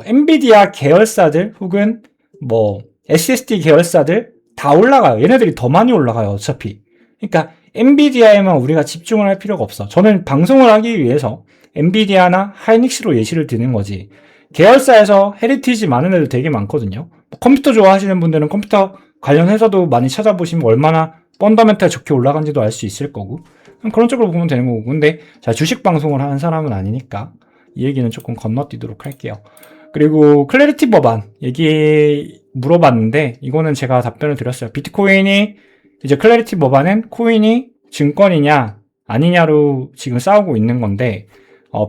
엔비디아 계열사들 혹은 뭐 SSD 계열사들 다 올라가요. 얘네들이 더 많이 올라가요, 어차피. 그러니까 엔비디아에만 우리가 집중을 할 필요가 없어. 저는 방송을 하기 위해서 엔비디아나 하이닉스로 예시를 드는 거지. 계열사에서 헤리티지 많은 애들 되게 많거든요. 컴퓨터 좋아하시는 분들은 컴퓨터 관련해서도 많이 찾아보시면 얼마나 펀더멘탈 좋게 올라간지도 알 수 있을 거고, 그런 쪽으로 보면 되는 거고. 근데 자, 주식 방송을 하는 사람은 아니니까 이 얘기는 조금 건너뛰도록 할게요. 그리고 클래리티 법안 얘기 물어봤는데 이거는 제가 답변을 드렸어요. 비트코인이 이제 클래리티 법안은 코인이 증권이냐 아니냐로 지금 싸우고 있는 건데,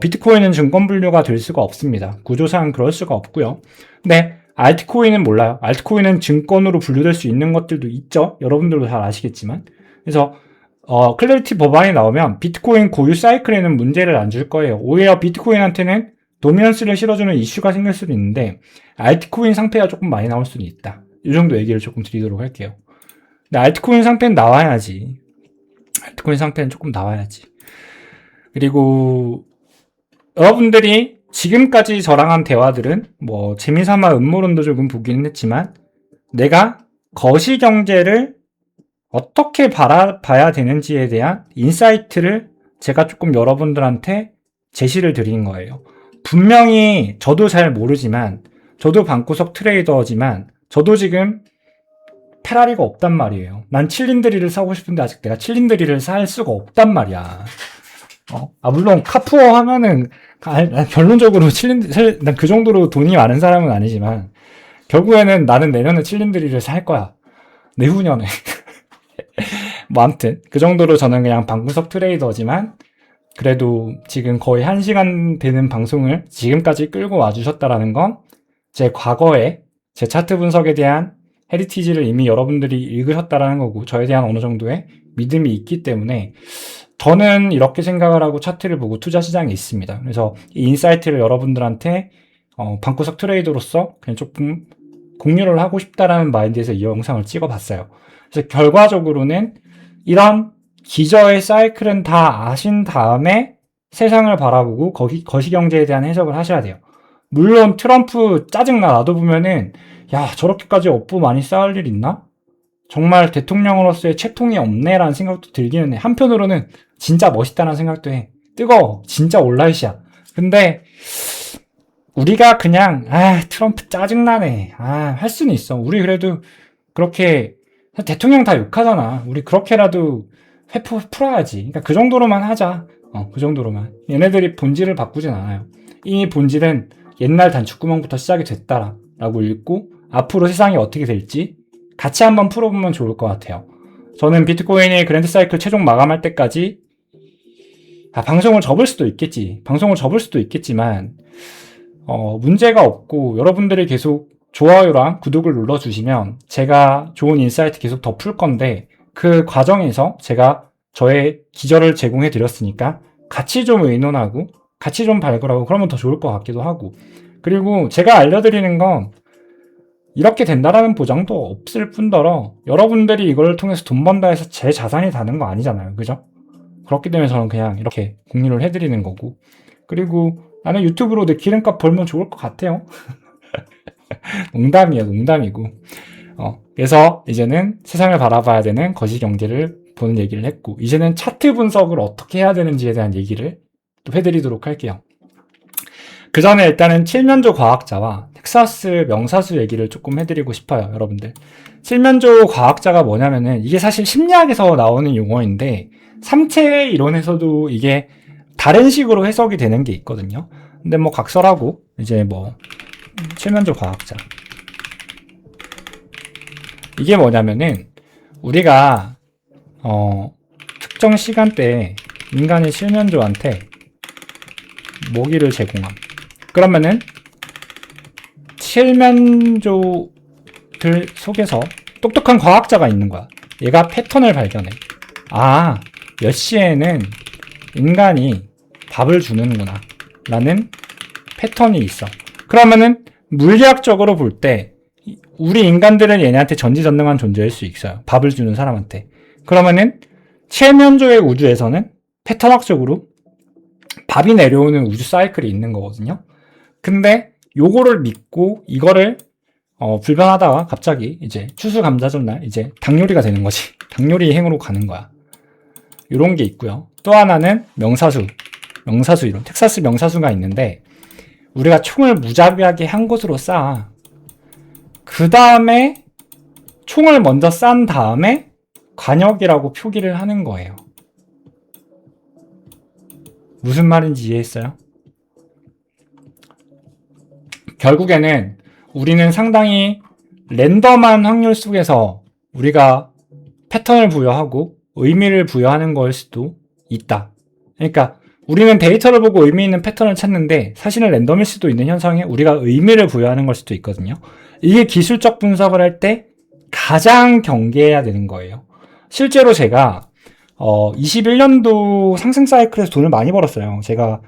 비트코인은 증권 분류가 될 수가 없습니다. 구조상 그럴 수가 없고요. 근데 알트코인은 몰라요. 알트코인은 증권으로 분류될 수 있는 것들도 있죠. 여러분들도 잘 아시겠지만. 그래서 클래리티 법안이 나오면 비트코인 고유 사이클에는 문제를 안 줄 거예요. 오히려 비트코인한테는 도미넌스를 실어주는 이슈가 생길 수도 있는데, 알트코인 상패가 조금 많이 나올 수는 있다. 이 정도 얘기를 조금 드리도록 할게요. 근데 알트코인 상패는 나와야지. 알트코인 상패는 조금 나와야지. 그리고 여러분들이 지금까지 저랑 한 대화들은 뭐 재미삼아 음모론도 조금 보기는 했지만, 내가 거시경제를 어떻게 바라봐야 되는지에 대한 인사이트를 제가 조금 여러분들한테 제시를 드린 거예요. 분명히 저도 잘 모르지만, 저도 방구석 트레이더지만, 저도 지금 페라리가 없단 말이에요. 난 칠린드리를 사고 싶은데 아직 내가 칠린드리를 살 수가 없단 말이야. 물론 카푸어 하면은 결론적으로 난 그 정도로 돈이 많은 사람은 아니지만 결국에는 나는 내년에 칠린드리를 살 거야. 내후년에. 뭐 아무튼 그 정도로 저는 그냥 방구석 트레이더지만 그래도 지금 거의 1시간 되는 방송을 지금까지 끌고 와주셨다라는 건 제 과거에 제 차트 분석에 대한 헤리티지를 이미 여러분들이 읽으셨다라는 거고 저에 대한 어느 정도의 믿음이 있기 때문에 저는 이렇게 생각을 하고 차트를 보고 투자 시장에 있습니다. 그래서 이 인사이트를 여러분들한테 방구석 트레이더로서 그냥 조금 공유를 하고 싶다라는 마인드에서 이 영상을 찍어봤어요. 그래서 결과적으로는 이런 기저의 사이클은 다 아신 다음에 세상을 바라보고 거시경제에 대한 해석을 하셔야 돼요. 물론 트럼프 짜증나 놔둬보면은 야 저렇게까지 업보 많이 쌓을 일 있나? 정말 대통령으로서의 채통이 없네라는 생각도 들기는 해. 한편으로는 진짜 멋있다는 생각도 해. 뜨거워. 진짜 올라이시야. 근데 우리가 그냥 트럼프 짜증나네. 할 수는 있어. 우리 그래도 그렇게 대통령 다 욕하잖아. 우리 그렇게라도 회포 풀어야지. 그러니까 그 정도로만 하자. 그 정도로만. 얘네들이 본질을 바꾸진 않아요. 이 본질은 옛날 단축구멍부터 시작이 됐다라고 읽고 앞으로 세상이 어떻게 될지 같이 한번 풀어보면 좋을 것 같아요. 저는 비트코인의 그랜드 사이클 최종 마감할 때까지 방송을 접을 수도 있겠지만 문제가 없고 여러분들이 계속 좋아요랑 구독을 눌러주시면 제가 좋은 인사이트 계속 더 풀 건데 그 과정에서 제가 저의 기저를 제공해 드렸으니까 같이 좀 의논하고 같이 좀 발굴하고 그러면 더 좋을 것 같기도 하고 그리고 제가 알려드리는 건 이렇게 된다라는 보장도 없을 뿐더러 여러분들이 이걸 통해서 돈 번다 해서 제 자산이 다는 거 아니잖아요. 그죠? 그렇기 때문에 저는 그냥 이렇게 공유를 해드리는 거고 그리고 나는 유튜브로 내 기름값 벌면 좋을 것 같아요. 농담이고 그래서 이제는 세상을 바라봐야 되는 거시경제를 보는 얘기를 했고 이제는 차트 분석을 어떻게 해야 되는지에 대한 얘기를 또 해드리도록 할게요. 그 전에 일단은 칠면조 과학자와 텍사스 명사수 얘기를 조금 해드리고 싶어요, 여러분들. 칠면조 과학자가 뭐냐면은 이게 사실 심리학에서 나오는 용어인데 삼체 이론에서도 이게 다른 식으로 해석이 되는 게 있거든요. 근데 뭐 각설하고 이제 뭐 칠면조 과학자 이게 뭐냐면은 우리가 특정 시간대에 인간의 칠면조한테 모기를 제공함. 그러면은 칠면조들 속에서 똑똑한 과학자가 있는 거야. 얘가 패턴을 발견해. 몇 시에는 인간이 밥을 주는구나 라는 패턴이 있어. 그러면은 물리학적으로 볼 때 우리 인간들은 얘네한테 전지전능한 존재일 수 있어요. 밥을 주는 사람한테. 그러면은 칠면조의 우주에서는 패턴학적으로 밥이 내려오는 우주 사이클이 있는 거거든요. 근데 요거를 믿고 이거를 불변하다가 갑자기 이제 추수감사절 날 이제 닭요리가 되는 거지. 닭요리 행으로 가는 거야. 요런 게 있고요. 또 하나는 명사수 이론. 텍사스 명사수가 있는데 우리가 총을 무자비하게 한 곳으로 쏴. 그 다음에 총을 먼저 싼 다음에 관역이라고 표기를 하는 거예요. 무슨 말인지 이해했어요? 결국에는 우리는 상당히 랜덤한 확률 속에서 우리가 패턴을 부여하고 의미를 부여하는 걸 수도 있다. 그러니까 우리는 데이터를 보고 의미 있는 패턴을 찾는데 사실은 랜덤일 수도 있는 현상에 우리가 의미를 부여하는 걸 수도 있거든요. 이게 기술적 분석을 할 때 가장 경계해야 되는 거예요. 실제로 제가 21년도 상승 사이클에서 돈을 많이 벌었어요. 제가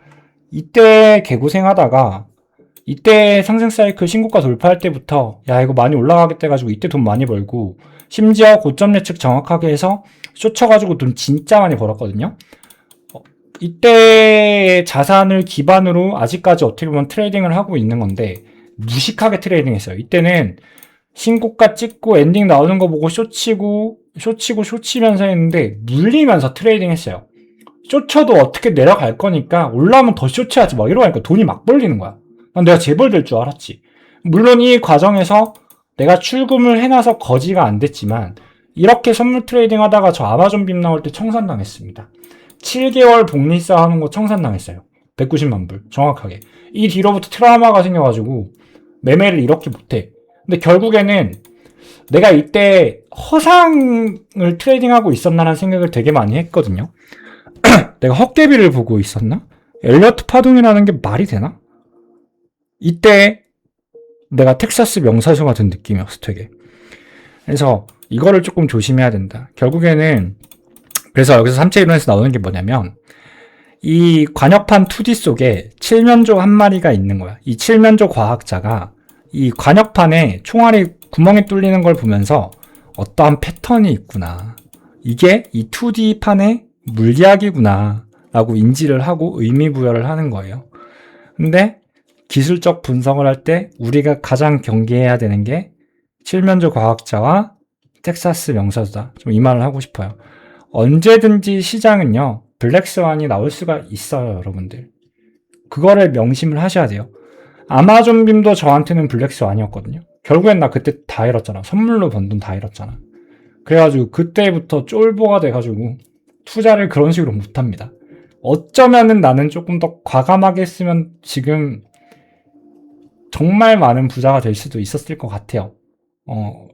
이때 개고생하다가 이때 상승 사이클 신고가 돌파할 때부터 야 이거 많이 올라가겠다 해가지고 이때 돈 많이 벌고 심지어 고점 예측 정확하게 해서 숏 쳐가지고 돈 진짜 많이 벌었거든요. 이때 자산을 기반으로 아직까지 어떻게 보면 트레이딩을 하고 있는 건데 무식하게 트레이딩 했어요. 이때는 신고가 찍고 엔딩 나오는 거 보고 숏 치면서 했는데 물리면서 트레이딩 했어요. 숏 쳐도 어떻게 내려갈 거니까 올라오면 더 숏 쳐야지 막 이러니까 돈이 막 벌리는 거야. 난 내가 재벌 될 줄 알았지. 물론 이 과정에서 내가 출금을 해놔서 거지가 안 됐지만 이렇게 선물 트레이딩 하다가 저 아마존 빔 나올 때 청산당했습니다. 7개월 복리사 하는 거 청산당했어요. 190만 불 정확하게. 이 뒤로부터 트라우마가 생겨가지고 매매를 이렇게 못해. 근데 결국에는 내가 이때 허상을 트레이딩하고 있었나라는 생각을 되게 많이 했거든요. 내가 헛개비를 보고 있었나? 엘리어트 파동이라는 게 말이 되나? 이때 내가 텍사스 명사수 같은 느낌이었어, 되게. 그래서 이거를 조금 조심해야 된다. 결국에는 그래서 여기서 삼체 이론에서 나오는 게 뭐냐면 이 관역판 2D 속에 칠면조 한 마리가 있는 거야. 이 칠면조 과학자가 이 관역판에 총알이 구멍이 뚫리는 걸 보면서 어떠한 패턴이 있구나. 이게 이 2D 판의 물리학이구나 라고 인지를 하고 의미부여를 하는 거예요. 근데 기술적 분석을 할 때 우리가 가장 경계해야 되는 게 칠면조 과학자와 텍사스 명사수다. 좀 이 말을 하고 싶어요. 언제든지 시장은요, 블랙스완이 나올 수가 있어요, 여러분들. 그거를 명심을 하셔야 돼요. 아마존 빔도 저한테는 블랙스완이었거든요. 결국엔 나 그때 다 잃었잖아. 선물로 번 돈 다 잃었잖아. 그래가지고 그때부터 쫄보가 돼가지고 투자를 그런 식으로 못합니다. 어쩌면은 나는 조금 더 과감하게 했으면 지금 정말 많은 부자가 될 수도 있었을 것 같아요.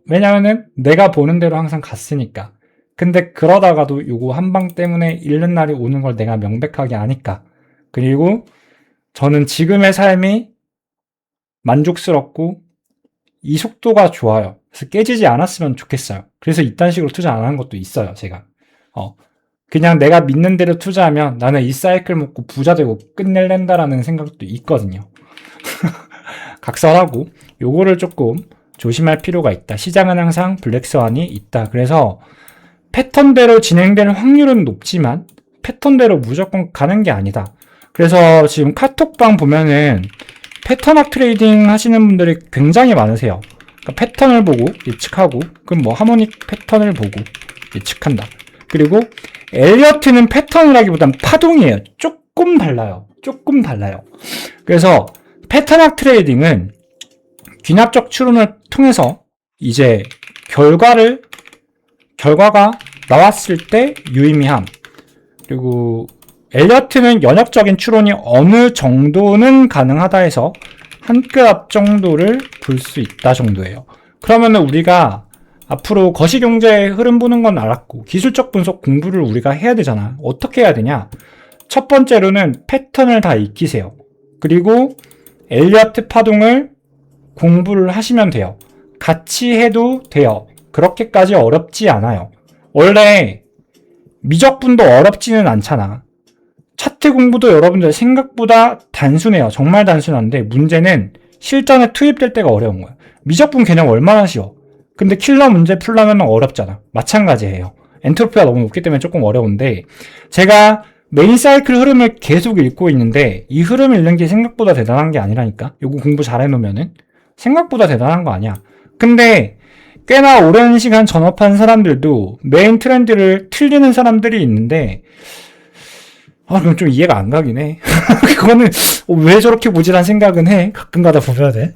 왜냐면은 내가 보는 대로 항상 갔으니까. 근데 그러다가도 요거 한방 때문에 잃는 날이 오는 걸 내가 명백하게 아니까. 그리고 저는 지금의 삶이 만족스럽고 이 속도가 좋아요. 그래서 깨지지 않았으면 좋겠어요. 그래서 이딴 식으로 투자 안 하는 것도 있어요, 제가. 그냥 내가 믿는 대로 투자하면 나는 이 사이클 먹고 부자 되고 끝낼랜다라는 생각도 있거든요. 각설하고 요거를 조금 조심할 필요가 있다. 시장은 항상 블랙스완이 있다. 그래서 패턴대로 진행될 확률은 높지만 패턴대로 무조건 가는 게 아니다. 그래서 지금 카톡방 보면은 패턴학 트레이딩 하시는 분들이 굉장히 많으세요. 그러니까 패턴을 보고 예측하고, 그럼 뭐 하모닉 패턴을 보고 예측한다. 그리고 엘리어트는 패턴이라기보단 파동이에요. 조금 달라요. 조금 달라요. 그래서 패턴학 트레이딩은 귀납적 추론을 통해서 이제 결과가 나왔을 때 유의미함. 그리고 엘리어트는 연역적인 추론이 어느 정도는 가능하다 해서 한 끗 앞 정도를 볼 수 있다 정도예요. 그러면은 우리가 앞으로 거시경제의 흐름 보는 건 알았고 기술적 분석 공부를 우리가 해야 되잖아. 어떻게 해야 되냐? 첫 번째로는 패턴을 다 익히세요. 그리고 엘리어트 파동을 공부를 하시면 돼요. 같이 해도 돼요. 그렇게까지 어렵지 않아요. 원래 미적분도 어렵지는 않잖아. 차트 공부도 여러분들 생각보다 단순해요. 정말 단순한데 문제는 실전에 투입될 때가 어려운 거야. 미적분 개념 얼마나 쉬워. 근데 킬러 문제 풀려면 어렵잖아. 마찬가지예요. 엔트로피가 너무 높기 때문에 조금 어려운데 제가 메인 사이클 흐름을 계속 읽고 있는데 이 흐름 읽는 게 생각보다 대단한 게 아니라니까. 요거 공부 잘 해놓으면은 생각보다 대단한 거 아니야. 근데 꽤나 오랜 시간 전업한 사람들도 메인 트렌드를 틀리는 사람들이 있는데 그럼 좀 이해가 안 가긴 해. 그거는 왜 저렇게 모질한 생각은 해. 가끔 가다 보면은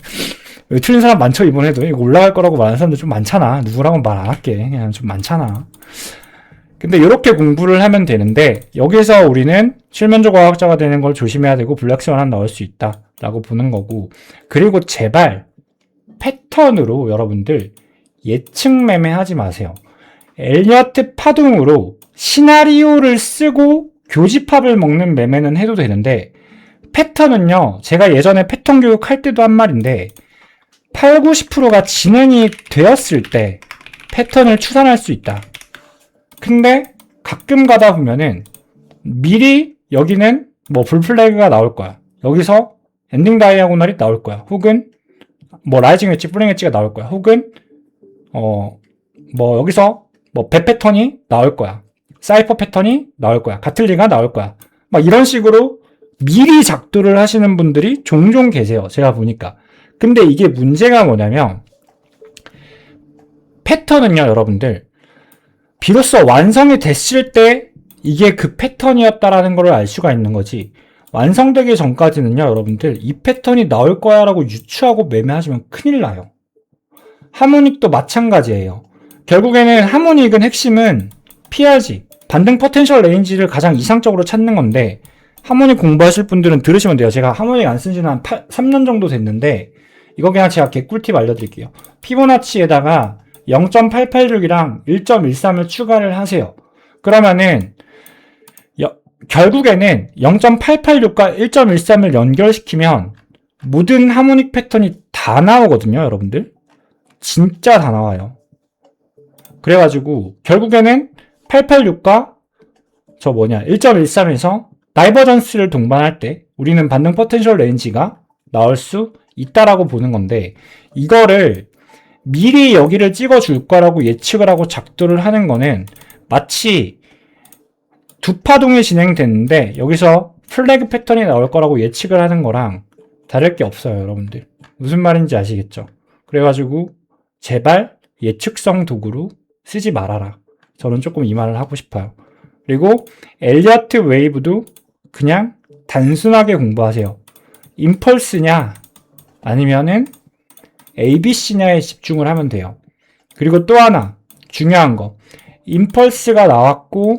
왜 틀린 사람 많죠. 이번에도 이거 올라갈 거라고 말하는 사람들 좀 많잖아. 누구라고 말 안 할게. 그냥 좀 많잖아. 근데 이렇게 공부를 하면 되는데 여기서 우리는 칠면조 과학자가 되는 걸 조심해야 되고 블랙스완은 나올 수 있다 라고 보는 거고, 그리고 제발 패턴으로 여러분들 예측 매매하지 마세요. 엘리어트 파동으로 시나리오를 쓰고 교집합을 먹는 매매는 해도 되는데 패턴은요, 제가 예전에 패턴 교육 할 때도 한 말인데 8, 90%가 진행이 되었을 때 패턴을 추산할 수 있다. 근데 가끔 가다 보면은 미리 여기는 뭐 불플래그가 나올 거야. 여기서 엔딩 다이아고널이 나올 거야. 혹은 뭐 라이징 웨지, 플랭 웨지가 나올 거야. 혹은 뭐 여기서 뭐 배 패턴이 나올 거야. 사이퍼 패턴이 나올 거야. 가틀리가 나올 거야. 막 이런 식으로 미리 작두를 하시는 분들이 종종 계세요. 제가 보니까. 근데 이게 문제가 뭐냐면 패턴은요, 여러분들 비로소 완성이 됐을 때 이게 그 패턴이었다라는 걸 알 수가 있는 거지, 완성되기 전까지는요, 여러분들 이 패턴이 나올 거야 라고 유추하고 매매하시면 큰일 나요. 하모닉도 마찬가지예요. 결국에는 하모닉은 핵심은 PRG, 반등 포텐셜 레인지를 가장 이상적으로 찾는 건데, 하모닉 공부하실 분들은 들으시면 돼요. 제가 하모닉 안 쓴 지는 한 3년 정도 됐는데, 이거 그냥 제가 개꿀팁 알려드릴게요. 피보나치에다가 0.886이랑 1.13을 추가를 하세요. 그러면은 결국에는 0.886과 1.13을 연결시키면 모든 하모닉 패턴이 다 나오거든요, 여러분들. 진짜 다 나와요. 그래가지고 결국에는 886과 1.13에서 다이버전스를 동반할 때 우리는 반등 포텐셜 레인지가 나올 수 있다라고 보는 건데, 이거를 미리 여기를 찍어줄 거라고 예측을 하고 작도를 하는 거는 마치 두 파동이 진행됐는데 여기서 플래그 패턴이 나올 거라고 예측을 하는 거랑 다를 게 없어요, 여러분들. 무슨 말인지 아시겠죠? 그래가지고 제발 예측성 도구로 쓰지 말아라. 저는 조금 이 말을 하고 싶어요. 그리고 엘리어트 웨이브도 그냥 단순하게 공부하세요. 임펄스냐 아니면은 ABC냐에 집중을 하면 돼요. 그리고 또 하나 중요한 거, 임펄스가 나왔고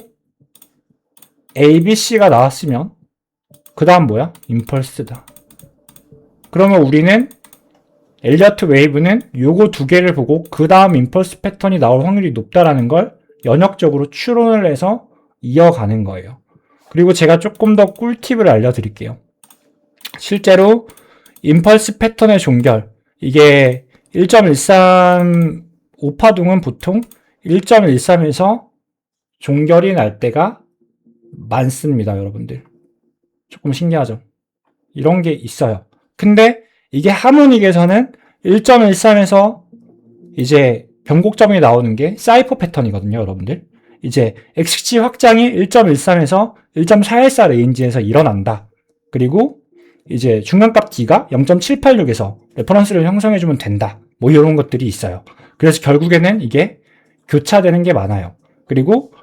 ABC가 나왔으면 그 다음 뭐야? 임펄스다. 그러면 우리는 엘리어트 웨이브는 요거 두 개를 보고 그 다음 임펄스 패턴이 나올 확률이 높다라는 걸 연역적으로 추론을 해서 이어가는 거예요. 그리고 제가 조금 더 꿀팁을 알려드릴게요. 실제로 임펄스 패턴의 종결, 이게 1.13 5파동은 보통 1.13에서 종결이 날 때가 많습니다, 여러분들. 조금 신기하죠? 이런 게 있어요. 근데 이게 하모닉에서는 1.13에서 이제 변곡점이 나오는 게 사이퍼 패턴이거든요, 여러분들. 이제 XC 확장이 1.13에서 1.414 레인지에서 일어난다. 그리고 이제 중간값 D가 0.786에서 레퍼런스를 형성해주면 된다. 뭐 이런 것들이 있어요. 그래서 결국에는 이게 교차되는 게 많아요. 그리고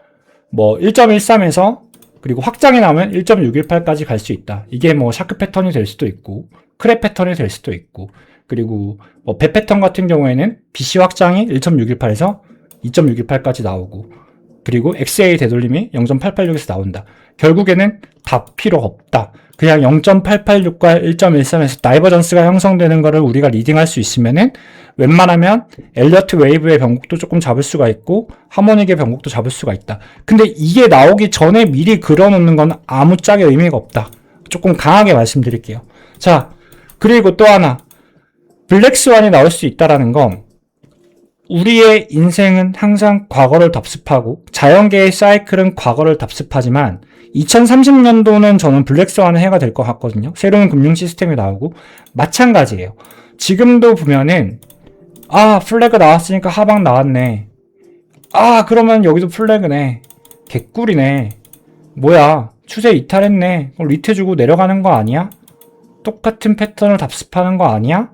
뭐 1.13에서 그리고 확장이 나오면 1.618까지 갈 수 있다. 이게 뭐 샤크 패턴이 될 수도 있고 크랩 패턴이 될 수도 있고, 그리고 뭐 배 패턴 같은 경우에는 BC 확장이 1.618에서 2.618까지 나오고, 그리고 XA 되돌림이 0.886에서 나온다. 결국에는 다 필요 없다. 그냥 0.886과 1.13에서 다이버전스가 형성되는 거를 우리가 리딩할 수 있으면은 웬만하면 엘리어트 웨이브의 변곡도 조금 잡을 수가 있고 하모닉의 변곡도 잡을 수가 있다. 근데 이게 나오기 전에 미리 그려놓는 건 아무짝에 의미가 없다. 조금 강하게 말씀드릴게요. 자, 그리고 또 하나, 블랙스완이 나올 수 있다라는 건 우리의 인생은 항상 과거를 답습하고 자연계의 사이클은 과거를 답습하지만 2030년도는 저는 블랙스완의 해가 될 것 같거든요. 새로운 금융 시스템이 나오고 마찬가지예요. 지금도 보면은 플래그 나왔으니까 하방 나왔네. 그러면 여기도 플래그네. 개꿀이네. 뭐야, 추세 이탈했네. 그럼 리트 주고 내려가는 거 아니야? 똑같은 패턴을 답습하는 거 아니야?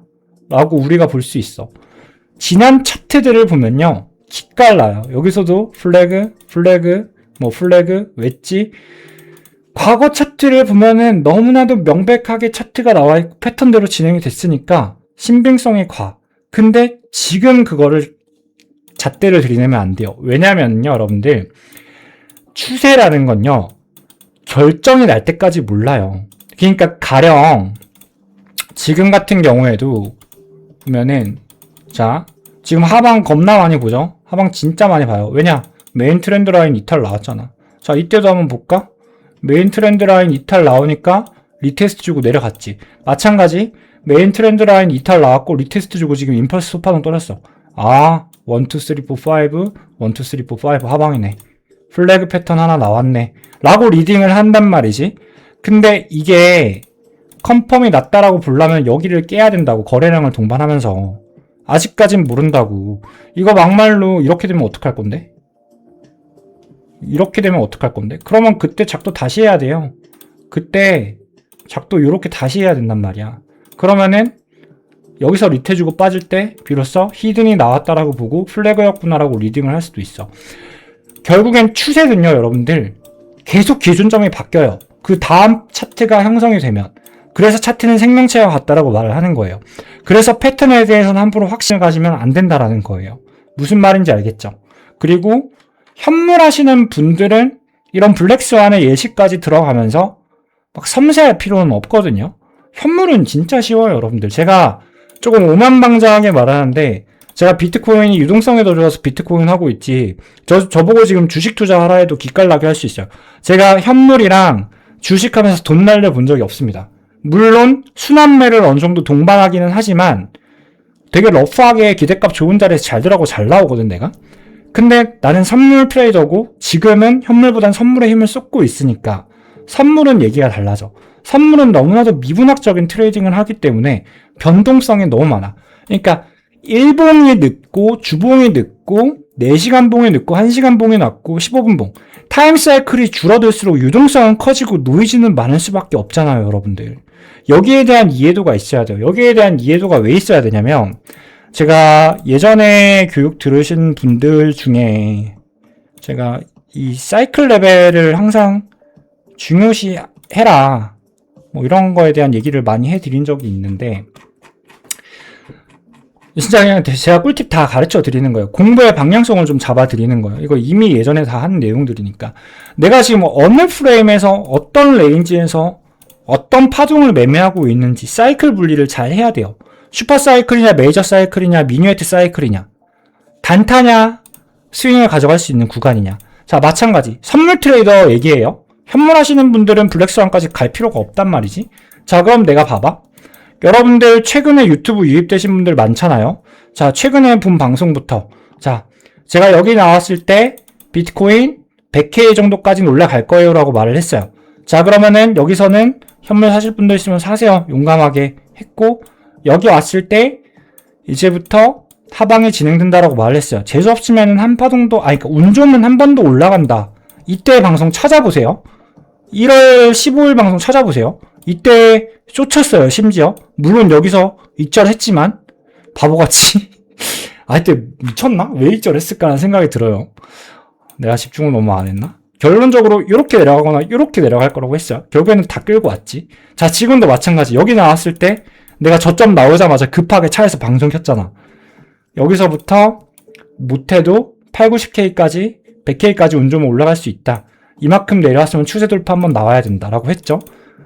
라고 우리가 볼 수 있어. 지난 차트들을 보면요, 기깔나요. 여기서도 플래그, 웨지. 과거 차트를 보면은 너무나도 명백하게 차트가 나와 있고 패턴대로 진행이 됐으니까 신빙성이 과. 근데 지금 그거를 잣대를 들이내면 안 돼요. 왜냐면요, 여러분들, 추세라는 건요, 결정이 날 때까지 몰라요. 그러니까 가령 지금 같은 경우에도 보면은, 자, 지금 하방 겁나 많이 보죠? 하방 진짜 많이 봐요. 왜냐? 메인 트렌드 라인 이탈 나왔잖아. 자, 이때도 한번 볼까? 메인 트렌드 라인 이탈 나오니까 리테스트 주고 내려갔지. 마찬가지, 메인 트렌드 라인 이탈 나왔고 리테스트 주고 지금 임펄스 소파동 떨었어. 1, 2, 3, 4, 5, 1, 2, 3, 4, 5 하방이네. 플래그 패턴 하나 나왔네. 라고 리딩을 한단 말이지. 근데 이게 컨펌이 났다라고 보려면 여기를 깨야 된다고, 거래량을 동반하면서. 아직까진 모른다고. 이거 막말로 이렇게 되면 어떡할 건데? 이렇게 되면 어떡할 건데? 그러면 그때 작도 다시 해야 돼요. 그때 작도 이렇게 다시 해야 된단 말이야. 그러면은 여기서 리트 주고 빠질 때 비로소 히든이 나왔다라고 보고 플래그였구나라고 리딩을 할 수도 있어. 결국엔 추세는요, 여러분들, 계속 기준점이 바뀌어요. 그 다음 차트가 형성이 되면. 그래서 차트는 생명체와 같다라고 말을 하는 거예요. 그래서 패턴에 대해서는 함부로 확신을 가지면 안 된다라는 거예요. 무슨 말인지 알겠죠? 그리고 현물하시는 분들은 이런 블랙스완의 예시까지 들어가면서 막 섬세할 필요는 없거든요. 현물은 진짜 쉬워요, 여러분들. 제가 조금 오만방자하게 말하는데 제가 비트코인이 유동성에 더 좋아서 비트코인 하고 있지 저보고 지금 주식 투자하라 해도 기깔나게 할 수 있어요. 제가 현물이랑 주식하면서 돈 날려본 적이 없습니다. 물론 순환매를 어느 정도 동반하기는 하지만 되게 러프하게 기대값 좋은 자리에서 잘 들어가고 잘 나오거든 내가. 근데 나는 선물 트레이더고 지금은 현물보단 선물에 힘을 쏟고 있으니까 선물은 얘기가 달라져. 선물은 너무나도 미분학적인 트레이딩을 하기 때문에 변동성이 너무 많아. 그러니까 1봉이 늦고 주봉이 늦고 4시간 봉이 늦고 1시간 봉이 낮고 15분 봉. 타임 사이클이 줄어들수록 유동성은 커지고 노이즈는 많을 수밖에 없잖아요, 여러분들. 여기에 대한 이해도가 있어야 돼요. 여기에 대한 이해도가 왜 있어야 되냐면 제가 예전에 교육 들으신 분들 중에 제가 이 사이클 레벨을 항상 중요시 해라 뭐 이런 거에 대한 얘기를 많이 해드린 적이 있는데 진짜 그냥 제가 꿀팁 다 가르쳐 드리는 거예요. 공부의 방향성을 좀 잡아 드리는 거예요. 이거 이미 예전에 다 한 내용들이니까. 내가 지금 어느 프레임에서 어떤 레인지에서 어떤 파동을 매매하고 있는지 사이클 분리를 잘 해야 돼요. 슈퍼 사이클이냐 메이저 사이클이냐 미니웨트 사이클이냐 단타냐 스윙을 가져갈 수 있는 구간이냐. 자, 마찬가지 선물 트레이더 얘기해요. 현물 하시는 분들은 블랙스완까지 갈 필요가 없단 말이지. 자, 그럼 내가 봐봐. 여러분들 최근에 유튜브 유입되신 분들 많잖아요. 자, 최근에 본 방송부터 자, 제가 여기 나왔을 때 비트코인 100K 정도까지는 올라갈 거예요 라고 말을 했어요. 자, 그러면은 여기서는 현물 사실 분들 있으면 사세요. 용감하게 했고 여기 왔을 때 이제부터 하방이 진행된다라고 말을 했어요. 재수 없으면은 한 파동도 그러니까 운 좋으면 한 번도 올라간다. 이때 방송 찾아보세요. 1월 15일 방송 찾아보세요. 이때 쫓았어요, 심지어. 물론 여기서 익절했지만 바보같이 이때 미쳤나? 왜 익절했을까라는 생각이 들어요. 내가 집중을 너무 안 했나? 결론적으로 이렇게 내려가거나 이렇게 내려갈 거라고 했어요. 결국에는 다 끌고 왔지. 자, 지금도 마찬가지. 여기 나왔을 때 내가 저점 나오자마자 급하게 차에서 방송 켰잖아. 여기서부터 못해도 8, 90K까지 100K까지 운 좋으면 올라갈 수 있다. 이만큼 내려왔으면 추세 돌파 한번 나와야 된다라고 했죠.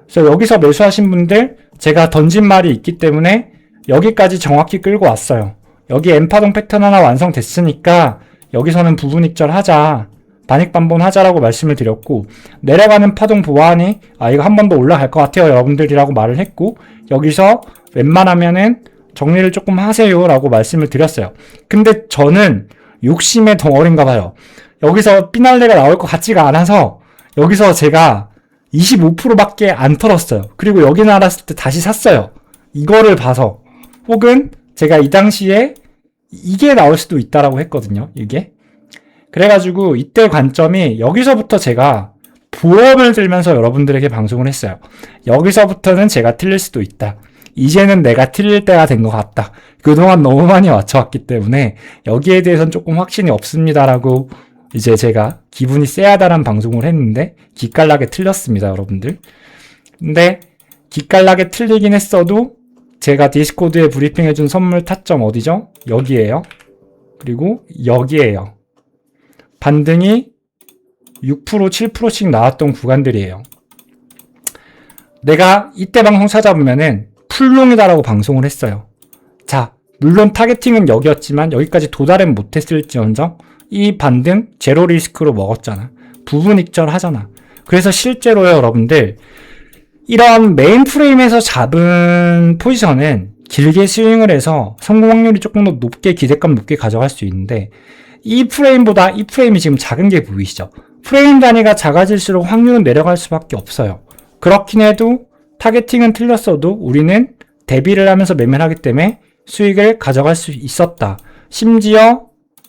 그래서 여기서 매수하신 분들 제가 던진 말이 있기 때문에 여기까지 정확히 끌고 왔어요. 여기 N파동 패턴 하나 완성됐으니까 여기서는 부분 익절하자. 반익반본 하자라고 말씀을 드렸고 내려가는 파동 보아하니 이거 한 번 더 올라갈 것 같아요 여러분들이라고 말을 했고 여기서 웬만하면은 정리를 조금 하세요 라고 말씀을 드렸어요. 근데 저는 욕심의 덩어리인가 봐요. 여기서 피날레가 나올 것 같지가 않아서 여기서 제가 25%밖에 안 털었어요. 그리고 여기 나왔을 때 다시 샀어요. 이거를 봐서 혹은 제가 이 당시에 이게 나올 수도 있다라고 했거든요. 이게 그래가지고 이때 관점이 여기서부터 제가 보험을 들면서 여러분들에게 방송을 했어요. 여기서부터는 제가 틀릴 수도 있다. 이제는 내가 틀릴 때가 된 것 같다. 그동안 너무 많이 맞춰왔기 때문에 여기에 대해서는 조금 확신이 없습니다라고 이제 제가 기분이 쎄하다란 방송을 했는데 기깔나게 틀렸습니다, 여러분들. 근데 기깔나게 틀리긴 했어도 제가 디스코드에 브리핑해준 선물 타점 어디죠? 여기에요. 그리고 여기에요. 반등이 6%, 7%씩 나왔던 구간들이에요. 내가 이때 방송 찾아보면은 풀롱이다라고 방송을 했어요. 자, 물론 타겟팅은 여기였지만 여기까지 도달은 못했을지언정 이 반등 제로 리스크로 먹었잖아. 부분 익절 하잖아. 그래서 실제로요, 여러분들 이런 메인 프레임에서 잡은 포지션은 길게 스윙을 해서 성공 확률이 조금 더 높게 기대감 높게 가져갈 수 있는데 이 프레임보다 이 프레임이 지금 작은 게 보이시죠? 프레임 단위가 작아질수록 확률은 내려갈 수밖에 없어요. 그렇긴 해도 타겟팅은 틀렸어도 우리는 대비를 하면서 매매를 하기 때문에 수익을 가져갈 수 있었다. 심지어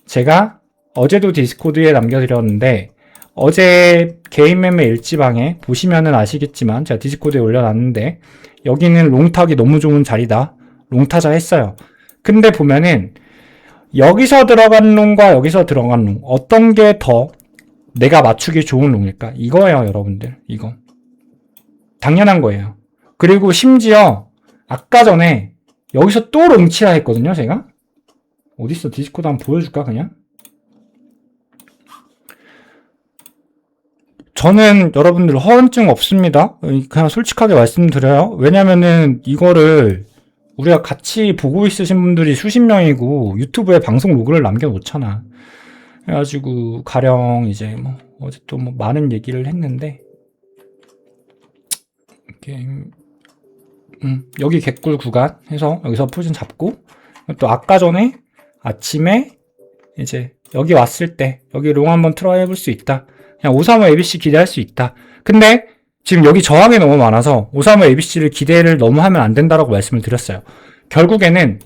제가 어제도 디스코드에 남겨드렸는데 어제 개인 매매 일지방에 보시면은 아시겠지만 제가 디스코드에 올려놨는데 여기는 롱타기 너무 좋은 자리다. 롱타자 했어요. 근데 보면은 여기서 들어간 롱과 여기서 들어간 롱 어떤 게 더 내가 맞추기 좋은 롱일까? 이거예요, 여러분들. 이거 당연한 거예요. 그리고 심지어 아까 전에 여기서 또 롱치라 했거든요, 제가. 어딨어? 디스코드 한번 보여줄까, 그냥? 저는 여러분들 허언증 없습니다. 그냥 솔직하게 말씀드려요. 왜냐면은 이거를 우리가 같이 보고 있으신 분들이 수십 명이고 유튜브에 방송 로그를 남겨놓잖아. 그래가지고 가령 이제 뭐 어제 또 뭐 많은 얘기를 했는데 이렇게 여기 개꿀 구간 해서 여기서 포진 잡고 또 아까 전에 아침에 이제 여기 왔을 때 여기 롱 한번 트라이 해볼 수 있다. 그냥 535 ABC 기대할 수 있다. 근데 지금 여기 저항이 너무 많아서 535 ABC를 기대를 너무 하면 안 된다라고 말씀을 드렸어요. 결국에는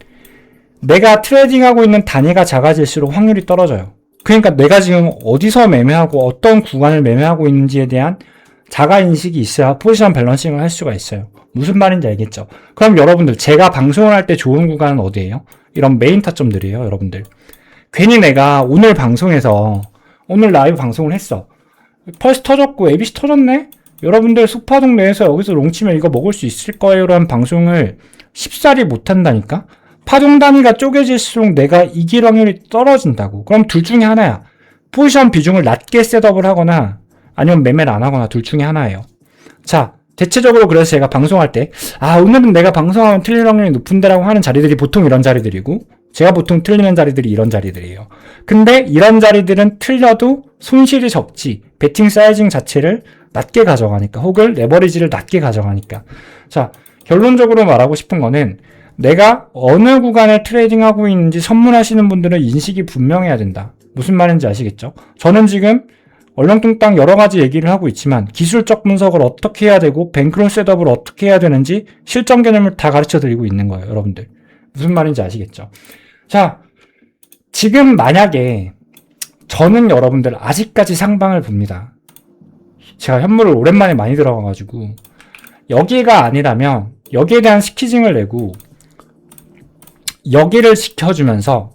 내가 트레이딩하고 있는 단위가 작아질수록 확률이 떨어져요. 그러니까 내가 지금 어디서 매매하고 어떤 구간을 매매하고 있는지에 대한 자가인식이 있어야 포지션 밸런싱을 할 수가 있어요. 무슨 말인지 알겠죠? 그럼 여러분들 제가 방송을 할 때 좋은 구간은 어디예요? 이런 메인 타점들이에요, 여러분들. 괜히 내가 오늘 방송에서 오늘 라이브 방송을 했어. 펄스 터졌고 ABC 터졌네? 여러분들 소파동 내에서 여기서 롱치면 이거 먹을 수 있을 거예요 라는 방송을 쉽사리 못한다니까? 파동 단위가 쪼개질수록 내가 이길 확률이 떨어진다고. 그럼 둘 중에 하나야. 포지션 비중을 낮게 셋업을 하거나 아니면 매매를 안 하거나 둘 중에 하나예요. 자, 대체적으로 그래서 제가 방송할 때 오늘은 내가 방송하면 틀릴 확률이 높은데라고 하는 자리들이 보통 이런 자리들이고 제가 보통 틀리는 자리들이 이런 자리들이에요. 근데 이런 자리들은 틀려도 손실이 적지 베팅 사이징 자체를 낮게 가져가니까 혹은 레버리지를 낮게 가져가니까. 자, 결론적으로 말하고 싶은 거는 내가 어느 구간에 트레이딩하고 있는지 선물하시는 분들은 인식이 분명해야 된다. 무슨 말인지 아시겠죠? 저는 지금 얼렁뚱땅 여러 가지 얘기를 하고 있지만 기술적 분석을 어떻게 해야 되고 뱅크론 셋업을 어떻게 해야 되는지 실전 개념을 다 가르쳐 드리고 있는 거예요, 여러분들. 무슨 말인지 아시겠죠? 자, 지금 만약에 저는 여러분들 아직까지 상방을 봅니다. 제가 현물을 오랜만에 많이 들어가가지고 여기가 아니라면 여기에 대한 스키징을 내고 여기를 지켜주면서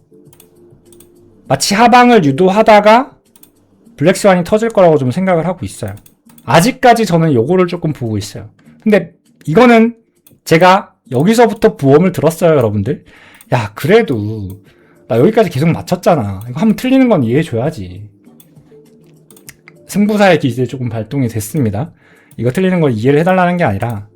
마치 하방을 유도하다가 블랙스완이 터질 거라고 좀 생각을 하고 있어요. 아직까지 저는 요거를 조금 보고 있어요. 근데 이거는 제가 여기서부터 부엄을 들었어요, 여러분들. 야, 그래도 나 여기까지 계속 맞췄잖아. 이거 한번 틀리는 건 이해해줘야지. 승부사의 기질이 조금 발동이 됐습니다. 이거 틀리는 걸 이해를 해달라는 게 아니라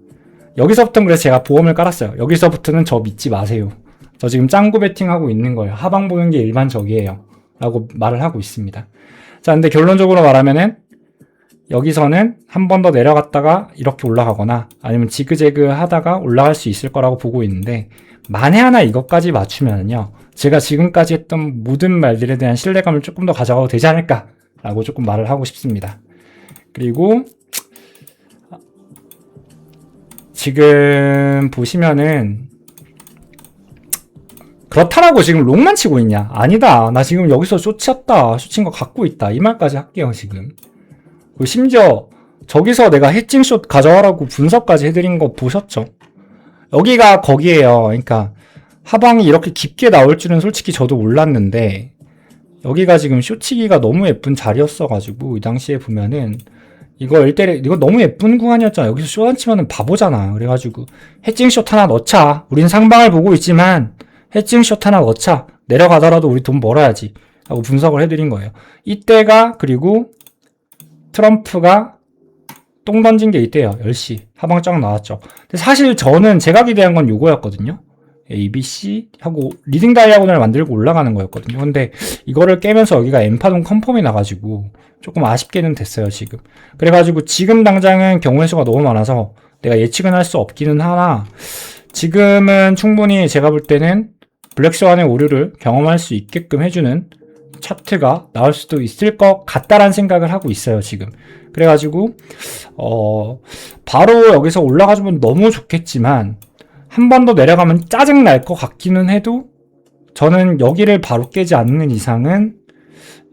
여기서부터는 그래서 제가 보험을 깔았어요. 여기서부터는 저 믿지 마세요. 저 지금 짱구 배팅하고 있는 거예요. 하방 보는 게 일반적이에요. 라고 말을 하고 있습니다. 자, 근데 결론적으로 말하면은 여기서는 한 번 더 내려갔다가 이렇게 올라가거나 아니면 지그재그 하다가 올라갈 수 있을 거라고 보고 있는데 만에 하나 이것까지 맞추면은요, 제가 지금까지 했던 모든 말들에 대한 신뢰감을 조금 더 가져가도 되지 않을까 라고 조금 말을 하고 싶습니다. 그리고 지금 보시면은 그렇다라고 지금 롱만 치고 있냐? 아니다. 나 지금 여기서 쇼치였다. 쇼친 거 갖고 있다. 이 말까지 할게요, 지금. 그리고 심지어 저기서 내가 해칭숏 가져와라고 분석까지 해드린 거 보셨죠? 여기가 거기에요. 그러니까 하방이 이렇게 깊게 나올 줄은 솔직히 저도 몰랐는데 여기가 지금 쇼치기가 너무 예쁜 자리였어가지고 이 당시에 보면은 이거 1대1 이거 너무 예쁜 구간이었잖아. 여기서 숏 안 치면은 바보잖아. 그래가지고 해칭숏 하나 넣자. 우린 상방을 보고 있지만 해칭숏 하나 넣자. 내려가더라도 우리 돈 벌어야지 하고 분석을 해드린 거예요. 이때가 그리고 트럼프가 똥 던진 게 이때요. 10시 하방 쫙 나왔죠. 근데 사실 저는 제가 기대한 건 요거였거든요. ABC 하고 리딩 다이아고널 만들고 올라가는 거였거든요. 근데 이거를 깨면서 여기가 M파동 컨펌이 나가지고 조금 아쉽게는 됐어요, 지금. 그래가지고 지금 당장은 경우의 수가 너무 많아서 내가 예측은 할 수 없기는 하나 지금은 충분히 제가 볼 때는 블랙스완의 오류를 경험할 수 있게끔 해주는 차트가 나올 수도 있을 것 같다라는 생각을 하고 있어요, 지금. 그래가지고 바로 여기서 올라가주면 너무 좋겠지만 한 번 더 내려가면 짜증 날 것 같기는 해도 저는 여기를 바로 깨지 않는 이상은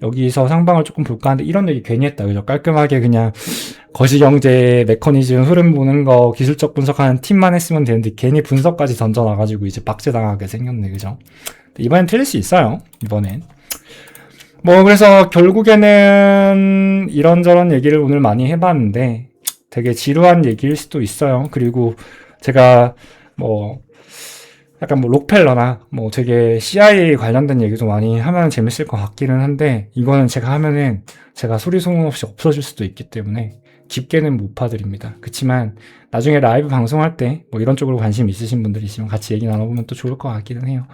여기서 상방을 조금 볼까 하는데 이런 얘기 괜히 했다, 그죠? 깔끔하게 그냥 거시경제 메커니즘 흐름 보는 거 기술적 분석하는 팀만 했으면 되는데 괜히 분석까지 던져놔가지고 이제 박제당하게 생겼네, 그죠? 이번엔 틀릴 수 있어요, 이번엔. 뭐 그래서 결국에는 이런저런 얘기를 오늘 많이 해봤는데 되게 지루한 얘기일 수도 있어요. 그리고 제가 뭐 약간 뭐 록펠러나 뭐 되게 CIA 관련된 얘기도 많이 하면 재밌을 것 같기는 한데 이거는 제가 하면은 제가 소리 소문 없이 없어질 수도 있기 때문에 깊게는 못 봐드립니다. 그치만 나중에 라이브 방송할 때 뭐 이런 쪽으로 관심 있으신 분들이 있으면 같이 얘기 나눠보면 또 좋을 것 같기는 해요.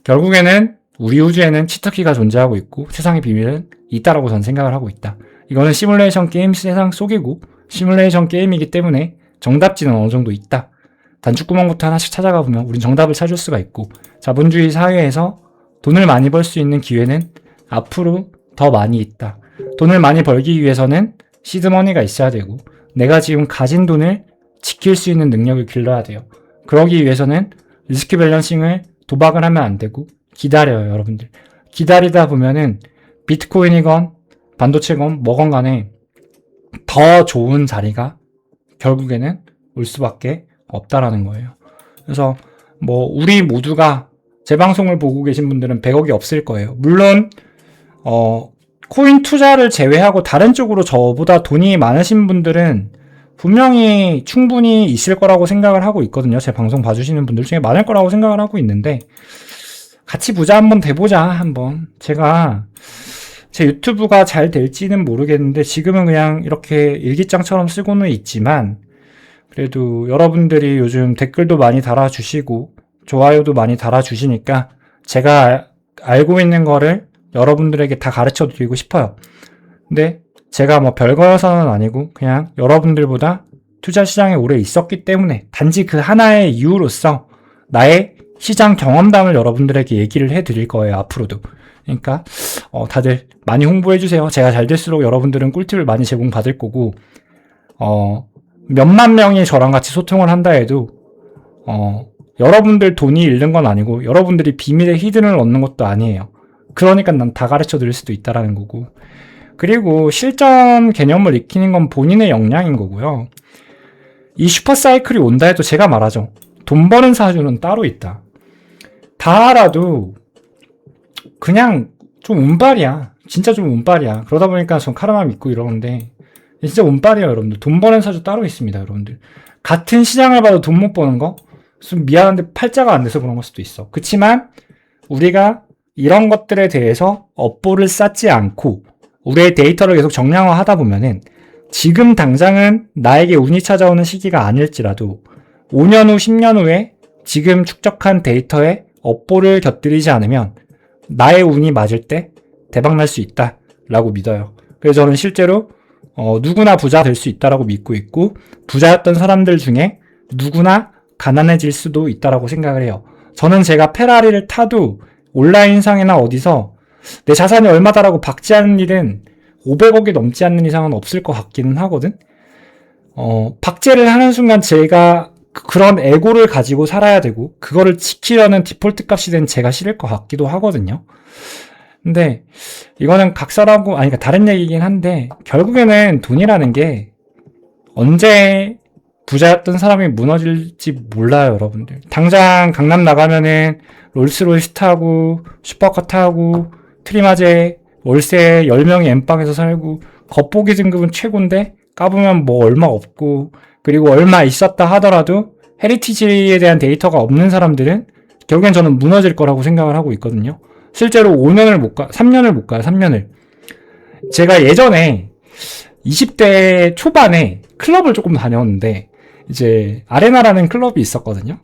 결국에는 우리 우주에는 치트키가 존재하고 있고 세상의 비밀은 있다라고 저는 생각을 하고 있다. 이거는 시뮬레이션 게임 세상 속이고 시뮬레이션 게임이기 때문에 정답지는 어느 정도 있다. 단축구멍부터 하나씩 찾아가 보면 우린 정답을 찾을 수가 있고 자본주의 사회에서 돈을 많이 벌 수 있는 기회는 앞으로 더 많이 있다. 돈을 많이 벌기 위해서는 시드머니가 있어야 되고 내가 지금 가진 돈을 지킬 수 있는 능력을 길러야 돼요. 그러기 위해서는 리스크 밸런싱을 도박을 하면 안 되고 기다려요, 여러분들. 기다리다 보면은 비트코인이건 반도체건 뭐건 간에 더 좋은 자리가 결국에는 올 수밖에 없다라는 거예요. 그래서 뭐 우리 모두가 제 방송을 보고 계신 분들은 100억이 없을 거예요. 물론 코인 투자를 제외하고 다른 쪽으로 저보다 돈이 많으신 분들은 분명히 충분히 있을 거라고 생각을 하고 있거든요. 제 방송 봐주시는 분들 중에 많을 거라고 생각을 하고 있는데 같이 보자, 한번 돼보자, 한번. 제가 제 유튜브가 잘 될지는 모르겠는데 지금은 그냥 이렇게 일기장처럼 쓰고는 있지만 그래도 여러분들이 요즘 댓글도 많이 달아주시고 좋아요도 많이 달아주시니까 제가 알고 있는 거를 여러분들에게 다 가르쳐 드리고 싶어요. 근데 제가 뭐 별거여서는 아니고 그냥 여러분들보다 투자 시장에 오래 있었기 때문에 단지 그 하나의 이유로서 나의 시장 경험담을 여러분들에게 얘기를 해드릴 거예요, 앞으로도. 그러니까 다들 많이 홍보해주세요. 제가 잘 될수록 여러분들은 꿀팁을 많이 제공받을 거고 몇만 명이 저랑 같이 소통을 한다 해도 여러분들 돈이 잃는 건 아니고 여러분들이 비밀의 히든을 얻는 것도 아니에요. 그러니까 난 다 가르쳐 드릴 수도 있다라는 거고. 그리고 실전 개념을 익히는 건 본인의 역량인 거고요. 이 슈퍼사이클이 온다 해도 제가 말하죠. 돈 버는 사주는 따로 있다. 다 알아도 그냥 좀 운빨이야. 진짜 좀 운빨이야. 그러다 보니까 전 카르마 믿고 이러는데 진짜 운빨이에요, 여러분들. 돈 버는 사주 따로 있습니다, 여러분들. 같은 시장을 봐도 돈 못 버는 거? 좀 미안한데 팔자가 안 돼서 그런 걸 수도 있어. 그치만 우리가 이런 것들에 대해서 업보를 쌓지 않고 우리의 데이터를 계속 정량화하다 보면은 지금 당장은 나에게 운이 찾아오는 시기가 아닐지라도 5년 후, 10년 후에 지금 축적한 데이터에 업보를 곁들이지 않으면 나의 운이 맞을 때 대박날 수 있다라고 믿어요. 그래서 저는 실제로 누구나 부자 될 수 있다라고 믿고 있고 부자였던 사람들 중에 누구나 가난해질 수도 있다라고 생각을 해요. 저는 제가 페라리를 타도 온라인상이나 어디서 내 자산이 얼마다라고 박제하는 일은 500억이 넘지 않는 이상은 없을 것 같기는 하거든. 박제를 하는 순간 제가 그런 에고를 가지고 살아야 되고 그거를 지키려는 디폴트 값이 된 제가 싫을 것 같기도 하거든요. 근데 이거는 각설하고 그러니까 다른 얘기긴 한데 결국에는 돈이라는 게 언제 부자였던 사람이 무너질지 몰라요, 여러분들. 당장 강남 나가면은 롤스로이스 타고 슈퍼카 타고 트리마제 월세 10명이 엠빵에서 살고 겉보기 등급은 최고인데 까보면 뭐 얼마 없고 그리고 얼마 있었다 하더라도 헤리티지에 대한 데이터가 없는 사람들은 결국엔 저는 무너질 거라고 생각을 하고 있거든요. 실제로 5년을 못 가, 3년을 못 가요, 3년을. 제가 예전에 20대 초반에 클럽을 조금 다녔는데 이제 아레나라는 클럽이 있었거든요.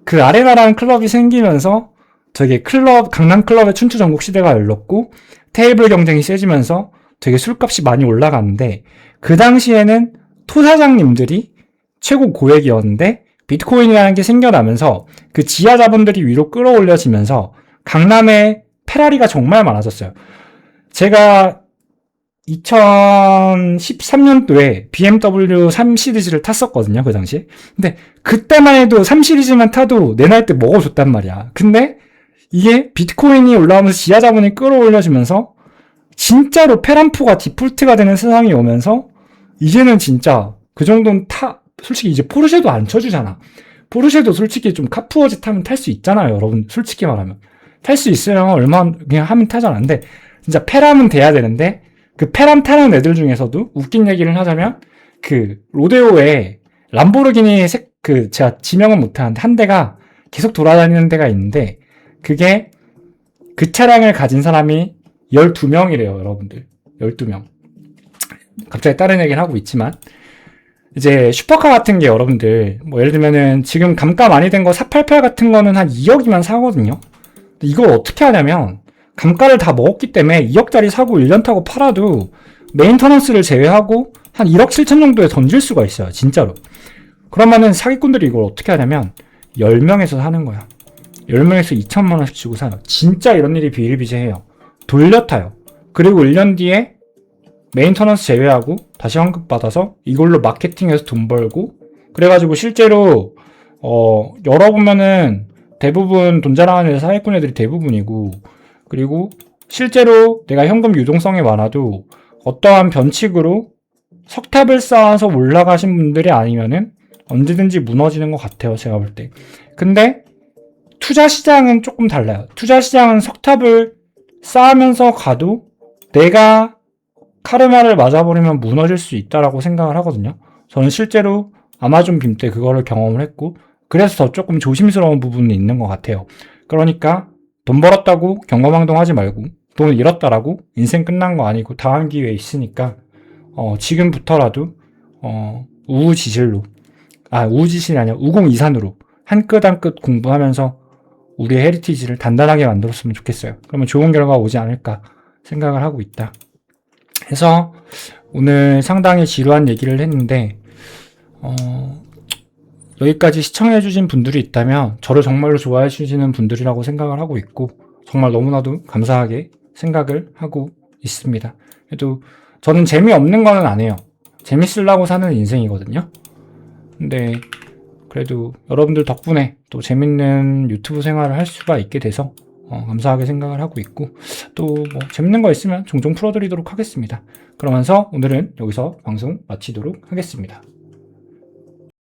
그 아레나라는 클럽이 생기면서 되게 강남 클럽의 춘추 전국 시대가 열렸고 테이블 경쟁이 세지면서 되게 술값이 많이 올라갔는데 그 당시에는 토사장님들이 최고 고액이었는데 비트코인이라는 게 생겨나면서 그 지하 자본들이 위로 끌어올려지면서 강남에 페라리가 정말 많아졌어요. 제가 2013년도에 BMW 3 시리즈를 탔었거든요, 그 당시에. 근데 그때만 해도 3 시리즈만 타도 내 나이 때 먹어줬단 말이야. 근데 이게 비트코인이 올라오면서 지하 자본이 끌어올려지면서 진짜로 페람포가 디폴트가 되는 세상이 오면서 이제는 진짜 그 정도는 솔직히 이제 포르쉐도 안 쳐주잖아. 포르쉐도 솔직히 좀 카푸어지 타면 탈 수 있잖아요, 여러분. 솔직히 말하면. 탈 수 있어요. 얼마 그냥 하면 타잖아. 근데 진짜 페람은 돼야 되는데 그 페람 타는 애들 중에서도 웃긴 얘기를 하자면 그 로데오에 람보르기니 제가 지명은 못하는데 한 대가 계속 돌아다니는 데가 있는데 그게 그 차량을 가진 사람이 12명이래요, 여러분들. 12명. 갑자기 다른 얘기를 하고 있지만 이제 슈퍼카 같은 게 여러분들 뭐 예를 들면은 지금 감가 많이 된 거 488 같은 거는 한 2억이면 사거든요. 근데 이걸 어떻게 하냐면 감가를 다 먹었기 때문에 2억짜리 사고 1년 타고 팔아도 메인터넌스를 제외하고 한 1억 7천 정도에 던질 수가 있어요. 진짜로. 그러면은 사기꾼들이 이걸 어떻게 하냐면 10명에서 사는 거야. 10명에서 2천만 원씩 주고 사요. 진짜 이런 일이 비일비재해요. 돌려타요. 그리고 1년 뒤에 메인터넌스 제외하고 다시 환급 받아서 이걸로 마케팅해서 돈 벌고 그래가지고 실제로 열어보면은 대부분 돈 자랑하는 사기꾼 애들이 대부분이고 그리고 실제로 내가 현금 유동성이 많아도 어떠한 변칙으로 석탑을 쌓아서 올라가신 분들이 아니면은 언제든지 무너지는 것 같아요. 제가 볼 때. 근데 투자 시장은 조금 달라요. 투자 시장은 석탑을 쌓으면서 가도 내가 카르마를 맞아버리면 무너질 수 있다라고 생각을 하거든요. 저는 실제로 아마존 빔 때 그거를 경험을 했고 그래서 더 조금 조심스러운 부분이 있는 것 같아요. 그러니까 돈 벌었다고 경거망동하지 말고 돈 잃었다라고 인생 끝난 거 아니고 다음 기회에 있으니까 지금부터라도 우후지실이 아니라 우공이산으로 한 끗 한 끗 공부하면서 우리의 헤리티지를 단단하게 만들었으면 좋겠어요. 그러면 좋은 결과가 오지 않을까 생각을 하고 있다. 해서 오늘 상당히 지루한 얘기를 했는데 여기까지 시청해주신 분들이 있다면 저를 정말로 좋아해주시는 분들이라고 생각을 하고 있고 정말 너무나도 감사하게 생각을 하고 있습니다. 그래도 저는 재미없는 거는 안 해요. 재밌으려고 사는 인생이거든요. 근데 그래도 여러분들 덕분에 또 재밌는 유튜브 생활을 할 수가 있게 돼서 감사하게 생각을 하고 있고 또 뭐 재밌는 거 있으면 종종 풀어드리도록 하겠습니다. 그러면서 오늘은 여기서 방송 마치도록 하겠습니다.